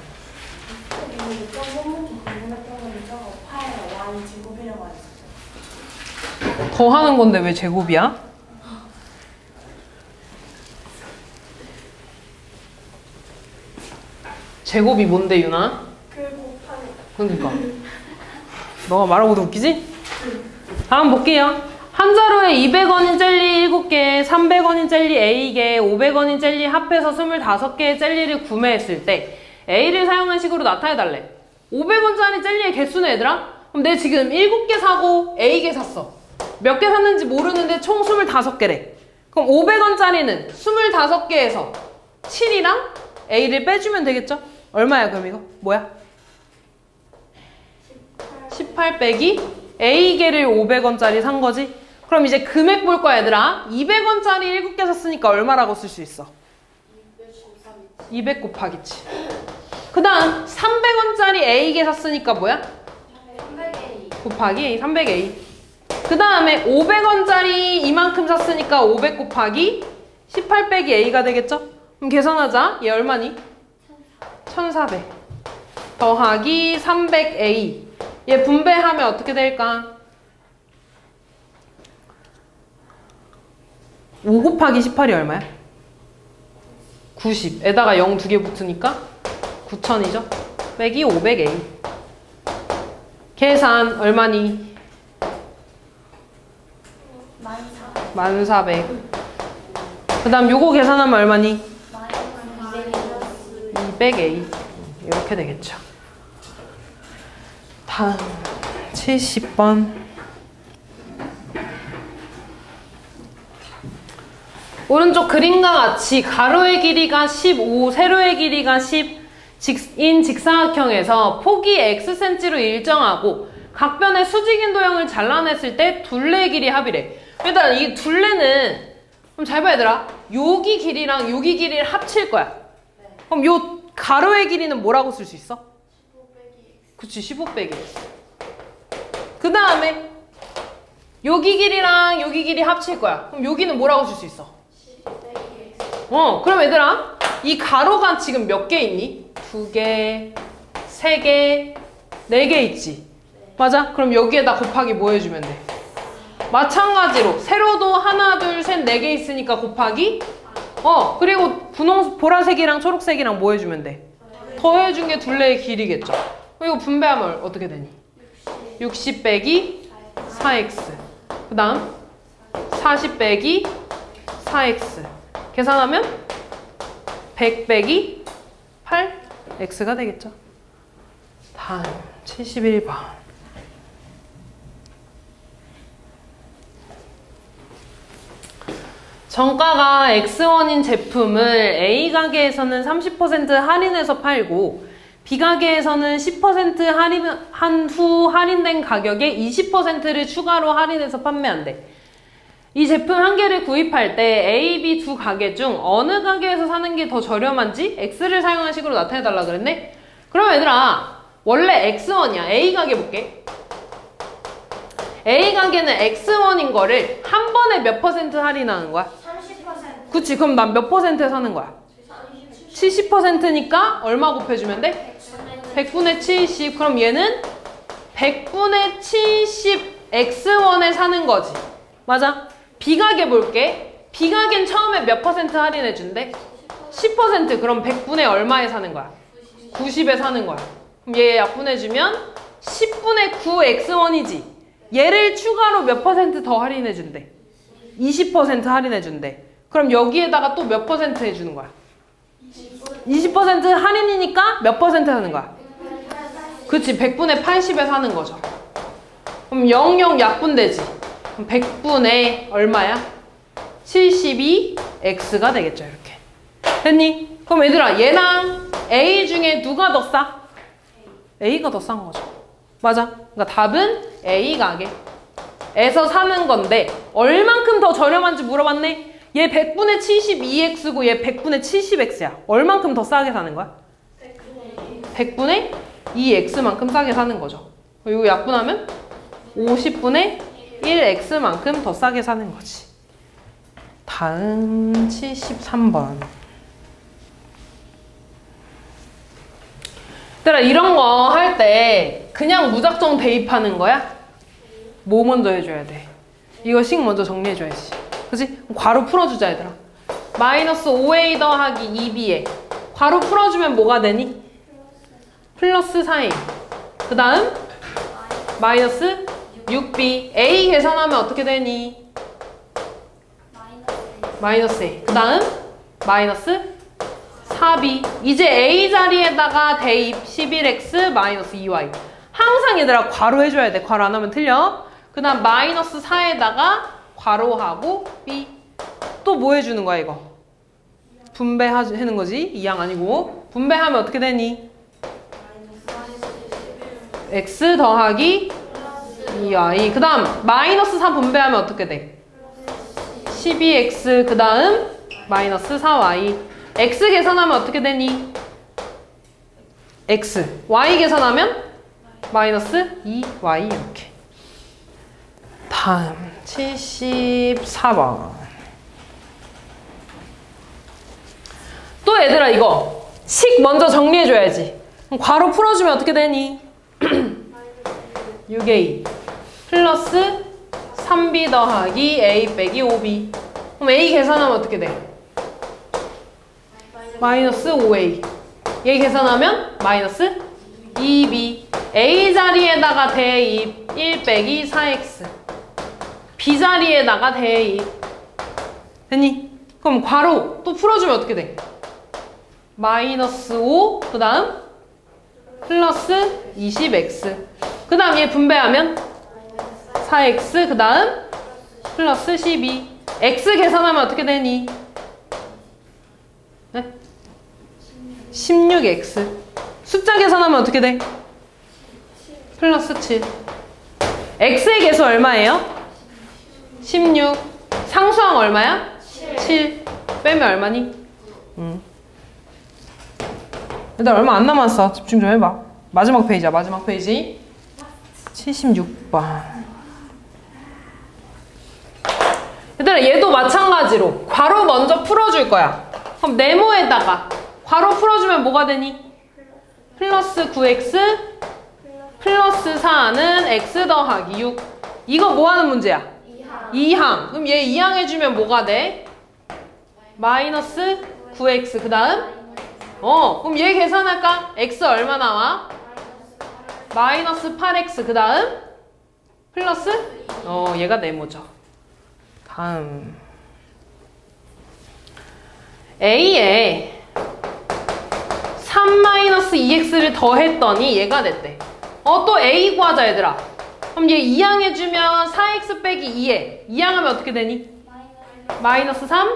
더하는 건데 왜 제곱이야? 제곱이 뭔데 유나? 그러니까 너가 말하고도 웃기지? 다음 볼게요. 한 자루에 200원인 젤리 7개, 300원인 젤리 A개, 500원인 젤리 합해서 25개의 젤리를 구매했을 때 A를 사용한 식으로 나타내달래. 500원짜리 젤리의 개수는 얘들아? 그럼 내가 지금 7개 사고 A개 샀어. 몇 개 샀는지 모르는데 총 25개래. 그럼 500원짜리는 25개에서 7이랑 A를 빼주면 되겠죠? 얼마야 그럼 이거? 뭐야? 18 빼기 A개를 500원짜리 산 거지? 그럼 이제 금액 볼 거야 얘들아. 200원짜리 7개 샀으니까 얼마라고 쓸 수 있어? 200 곱하기 7. 그 다음 300원짜리 A개 샀으니까 뭐야? 300A 곱하기 A, 300A. 그 다음에 500원짜리 이만큼 샀으니까 500 곱하기 18 빼기 A가 되겠죠? 그럼 계산하자. 얘 얼마니? 1400 더하기 300A. 얘 분배하면 어떻게 될까? 5 곱하기 18이 얼마야? 90. 에다가 0 2개 붙으니까 9000이죠? 빼기 500A. 계산 얼마니? 1400. 그 다음 요거 계산하면 얼마니? 200A. 이렇게 되겠죠. 다음 70번. 오른쪽 그림과 같이 가로의 길이가 15, 세로의 길이가 10인 직사각형에서 폭이 xcm로 일정하고 각변의 수직인 도형을 잘라냈을 때 둘레의 길이 합이래. 일단 이 둘레는 그럼 잘 봐 얘들아. 여기 길이랑 여기 길이를 합칠 거야. 그럼 요 가로의 길이는 뭐라고 쓸 수 있어? 15 빼기 X. 그치 15 빼기 X. 그 다음에 여기 길이랑 여기 길이 합칠 거야. 그럼 여기는 뭐라고 쓸 수 있어? 10 빼기 X. 그럼 얘들아 이 가로가 지금 몇 개 있니? 2개, 3개, 4개 있지? 맞아? 그럼 여기에다 곱하기 뭐 해주면 돼? 마찬가지로 세로도 하나, 둘, 셋, 4개 있으니까 곱하기 그리고 보라색이랑 초록색이랑 뭐 해주면 돼? 더해준 게 둘레의 길이겠죠? 이거 분배하면 어떻게 되니? 60 빼기 4x. 그 다음 40 빼기 4x. 계산하면 100 빼기 8x가 되겠죠? 다음 71번. 정가가 X1인 제품을 A 가게에서는 30% 할인해서 팔고 B 가게에서는 10% 할인한 후 할인된 가격에 20%를 추가로 할인해서 판매한대. 이 제품 한 개를 구입할 때 A, B 두 가게 중 어느 가게에서 사는 게 더 저렴한지 X를 사용한 식으로 나타내달라 그랬네? 그럼 얘들아 원래 X1이야. A 가게 볼게. A 가게는 X1인 거를 한 번에 몇 퍼센트 할인하는 거야? 30%. 그치, 그럼 난 몇 퍼센트에 사는 거야? 70%니까 얼마 곱해주면 돼? 100분의 70. 그럼 얘는 100분의 70 X1에 사는 거지. 맞아? B가게 볼게. B가게는 처음에 몇 퍼센트 할인해준대? 10%. 그럼 100분의 얼마에 사는 거야? 90에 사는 거야. 그럼 얘 약분해주면 10분의 9 X1이지. 얘를 추가로 몇 퍼센트 더 할인해준대? 20% 할인해준대. 그럼 여기에다가 또 몇 퍼센트 해주는 거야? 20% 할인이니까 몇 퍼센트 하는 거야? 그치, 100분의 80에 사는 거죠. 그럼 00 약분되지. 그럼 100분의 얼마야? 72x가 되겠죠, 이렇게. 됐니? 그럼 얘들아, 얘랑 A 중에 누가 더 싸? A가 더 싼 거죠. 맞아. 그러니까 답은 A 가게. 에서 사는 건데 얼만큼 더 저렴한지 물어봤네. 얘 100분의 72x고 얘 100분의 70x야. 얼만큼 더 싸게 사는 거야? 100분의 2x만큼 싸게 사는 거죠. 이거 약분하면 50분의 1x만큼 더 싸게 사는 거지. 다음 73번. 얘들아 이런 거 할 때 그냥 무작정 대입하는 거야? 뭐 먼저 해줘야 돼? 이거 식 먼저 정리해줘야지. 그치? 괄호 풀어주자 얘들아. 마이너스 5a 더하기 2b에 괄호 풀어주면 뭐가 되니? 플러스 4a. 그 다음 마이너스 6b. a 계산하면 어떻게 되니? 마이너스 a. 그 다음 마이너스 4b. 이제 a 자리에다가 대입 11x 마이너스 2y. 항상 얘들아 괄호 해줘야 돼. 괄호 안 하면 틀려. 그 다음 마이너스 4에다가 괄호하고 b. 또 뭐 해주는 거야 이거? 분배하는 거지. 2항 아니고. 분배하면 어떻게 되니? x 더하기 2y. 그 다음 마이너스 4 분배하면 어떻게 돼? 12x 그 다음 마이너스 4y. x 계산하면 어떻게 되니? x. y 계산하면 마이너스 2y 이렇게. 다음 74번. 또 얘들아 이거 식 먼저 정리해줘야지. 그럼 괄호 풀어주면 어떻게 되니? 6a 플러스 3b 더하기 a 빼기 5b. 그럼 a 계산하면 어떻게 돼? 마이너스 5a. 얘 계산하면 마이너스 2b. a 자리에다가 대입 1 빼기 4x. b 자리에다가 대입. 됐니? 그럼 괄호 또 풀어주면 어떻게 돼? 마이너스 5 그 다음 플러스 20x. 그 다음 얘 분배하면 4x 그 다음 플러스 12. x 계산하면 어떻게 되니? 네? 16x. 숫자 계산하면 어떻게 돼? 플러스 7. x의 계수 얼마예요? 16. 상수항 얼마야? 7. 빼면 얼마니? 일단 얼마 안 남았어. 집중 좀 해봐. 마지막 페이지야. 마지막 페이지 76번. 얘들아 얘도 마찬가지로 괄호 먼저 풀어줄 거야. 그럼 네모에다가 괄호 풀어주면 뭐가 되니? 플러스 9x 플러스 4는 x 더하기 6. 이거 뭐 하는 문제야? 2항. 그럼 얘 2항 해주면 뭐가 돼? 마이너스 9x 그 다음? 그럼 얘 계산할까? x 얼마 나와? 마이너스 8x 그 다음? 플러스? 얘가 네모죠. 다음 a에 3-2x를 더했더니 얘가 됐대. 또 a 구하자 얘들아. 그럼 얘 2항 해주면 4x 빼기 2에 2항 하면 어떻게 되니? 마이너스 3?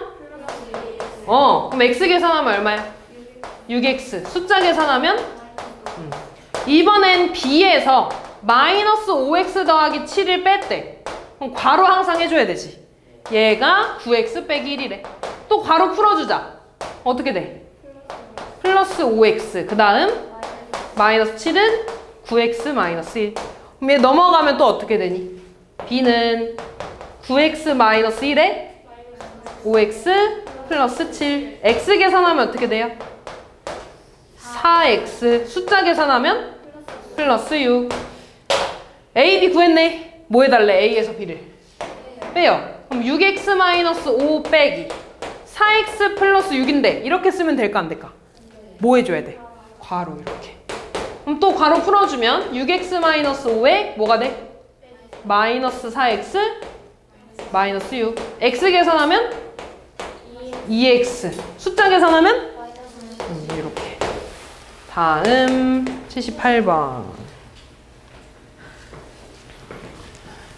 그럼 x 계산하면 얼마야? 6x. 숫자 계산하면? 이번엔 b에서 마이너스 5x 더하기 7을 뺐대. 그럼 괄호 항상 해줘야 되지. 얘가 9x 빼기 1이래. 또 괄호 풀어주자. 어떻게 돼? 플러스 5x 그 다음 마이너스 7은 9x 마이너스 1. 그럼 얘 넘어가면 또 어떻게 되니? b는 9x 마이너스 1에 5x 플러스 7. x 계산하면 어떻게 돼요? 4x. 숫자 계산하면 플러스 6. a, b 구했네. 뭐 해달래? a에서 b를 빼요. 그럼 6x 마이너스 5 빼기 4x 플러스 6인데 이렇게 쓰면 될까 안 될까? 뭐 해줘야 돼? 괄호 이렇게. 그럼 또 괄호 풀어주면 6x 마이너스 5에 뭐가 돼? 마이너스 4x 마이너스 6. x 계산하면 2x. 숫자 계산하면 이렇게. 다음 78번.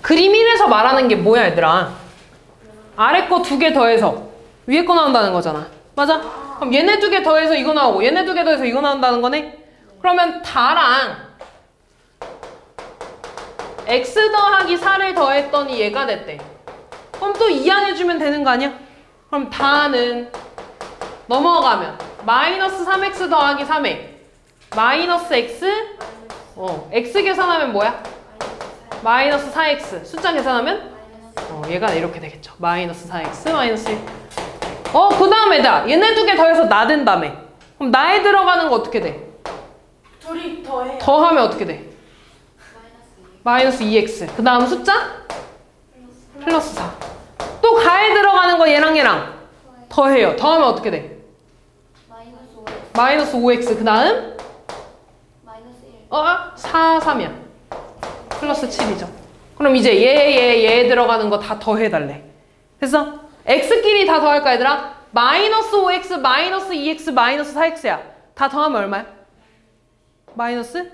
그림 1에서 말하는 게 뭐야 얘들아? 아래 거 2개 더해서 위에 거 나온다는 거잖아. 맞아? 그럼 얘네 2개 더해서 이거 나오고 얘네 2개 더해서 이거 나온다는 거네? 그러면 다랑 x 더하기 4를 더했더니 얘가 됐대. 그럼 또 이항해주면 되는 거 아니야? 그럼 다는 넘어가면 마이너스 3x 더하기 3에 마이너스 x x 계산하면 뭐야? 마이너스 4x 숫자 계산하면 얘가 이렇게 되겠죠. 마이너스 4x 마이너스 1. 그 다음 얘들아 얘네 두 개 더해서 나 된다며. 그럼 나에 들어가는 거 어떻게 돼? 둘이 더해요. 더하면 어떻게 돼? 마이너스 2x. 그 다음 숫자? 플러스 4. 또 가에 들어가는 거 얘랑 더해요. 더하면 어떻게 돼? 마이너스 5x. 그 다음? 4, 3이야. 플러스 7이죠. 그럼 이제 얘에 들어가는 거 다 더해달래. 됐어? x끼리 다 더할까 얘들아? 마이너스 5x, 마이너스 2x, 마이너스 4x야. 다 더하면 얼마야? 마이너스?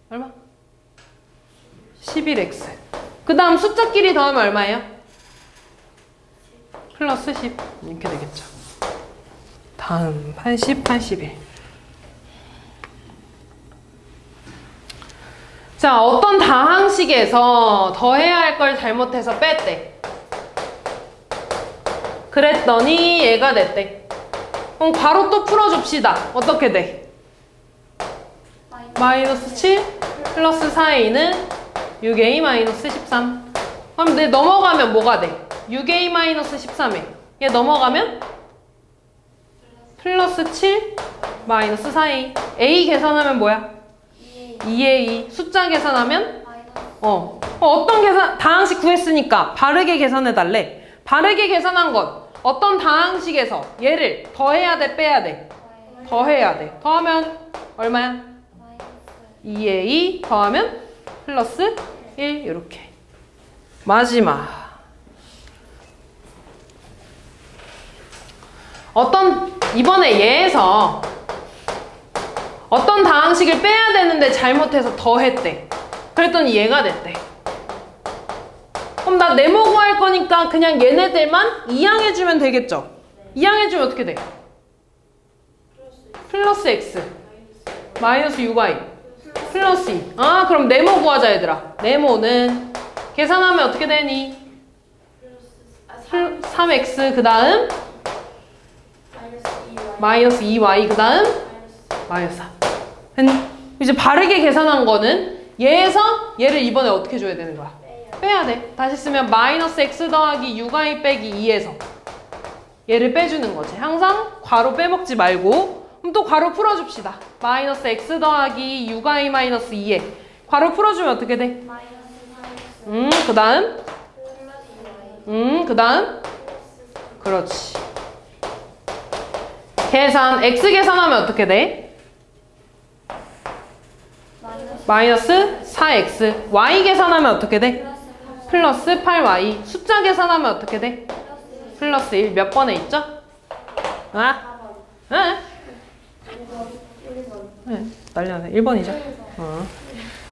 얼마? 11x. 그 다음 숫자끼리 더하면 얼마예요? 플러스 10. 이렇게 되겠죠. 다음 80, 81. 자, 어떤 다항식에서 더해야 할 걸 잘못해서 뺐대. 그랬더니 얘가 됐대. 그럼 괄호 또 풀어줍시다. 어떻게 돼? 마이너스 7 플러스 4a는 6a 마이너스 13. 그럼 내 넘어가면 뭐가 돼? 6a 마이너스 13에 얘 넘어가면 플러스 7 마이너스 4a. a 계산하면 뭐야? 2a. 숫자 계산하면 어떤 계산 다항식 구했으니까 바르게 계산해 달래. 바르게 계산한 건 어떤 다항식에서 얘를 더해야 돼, 빼야 돼? 더해야 돼. 더하면 얼마야? 2a 더하면 플러스 1 이렇게. 마지막 이번에 얘에서 어떤 다항식을 빼야 되는데 잘못해서 더했대. 그랬더니 얘가 됐대. 그럼 나 네모 구할 거니까 그냥 얘네들만 이항해주면 되겠죠? 이항해주면 어떻게 돼? 플러스 x 마이너스 6y 플러스 2. 그럼 네모 구하자 얘들아. 네모는 계산하면 어떻게 되니? 3x 그 다음 마이너스 2y 그 다음 마이너스 4. 이제 바르게 계산한 거는 얘에서 얘를 이번에 어떻게 줘야 되는 거야? 빼야 돼. 다시 쓰면 마이너스 x 더하기 6y 빼기 2에서 얘를 빼주는 거지. 항상 괄호 빼먹지 말고. 그럼 또 괄호 풀어줍시다. 마이너스 x 더하기 6y 마이너스 2에 괄호 풀어주면 어떻게 돼? 그 다음 그 다음 그렇지. 계산 x 계산하면 어떻게 돼? 마이너스 4x. y 계산하면 어떻게 돼? 플러스 8y. 숫자 계산하면 어떻게 돼? 플러스 1. 몇 번에 있죠? 네, 난리 나네. 1번이죠?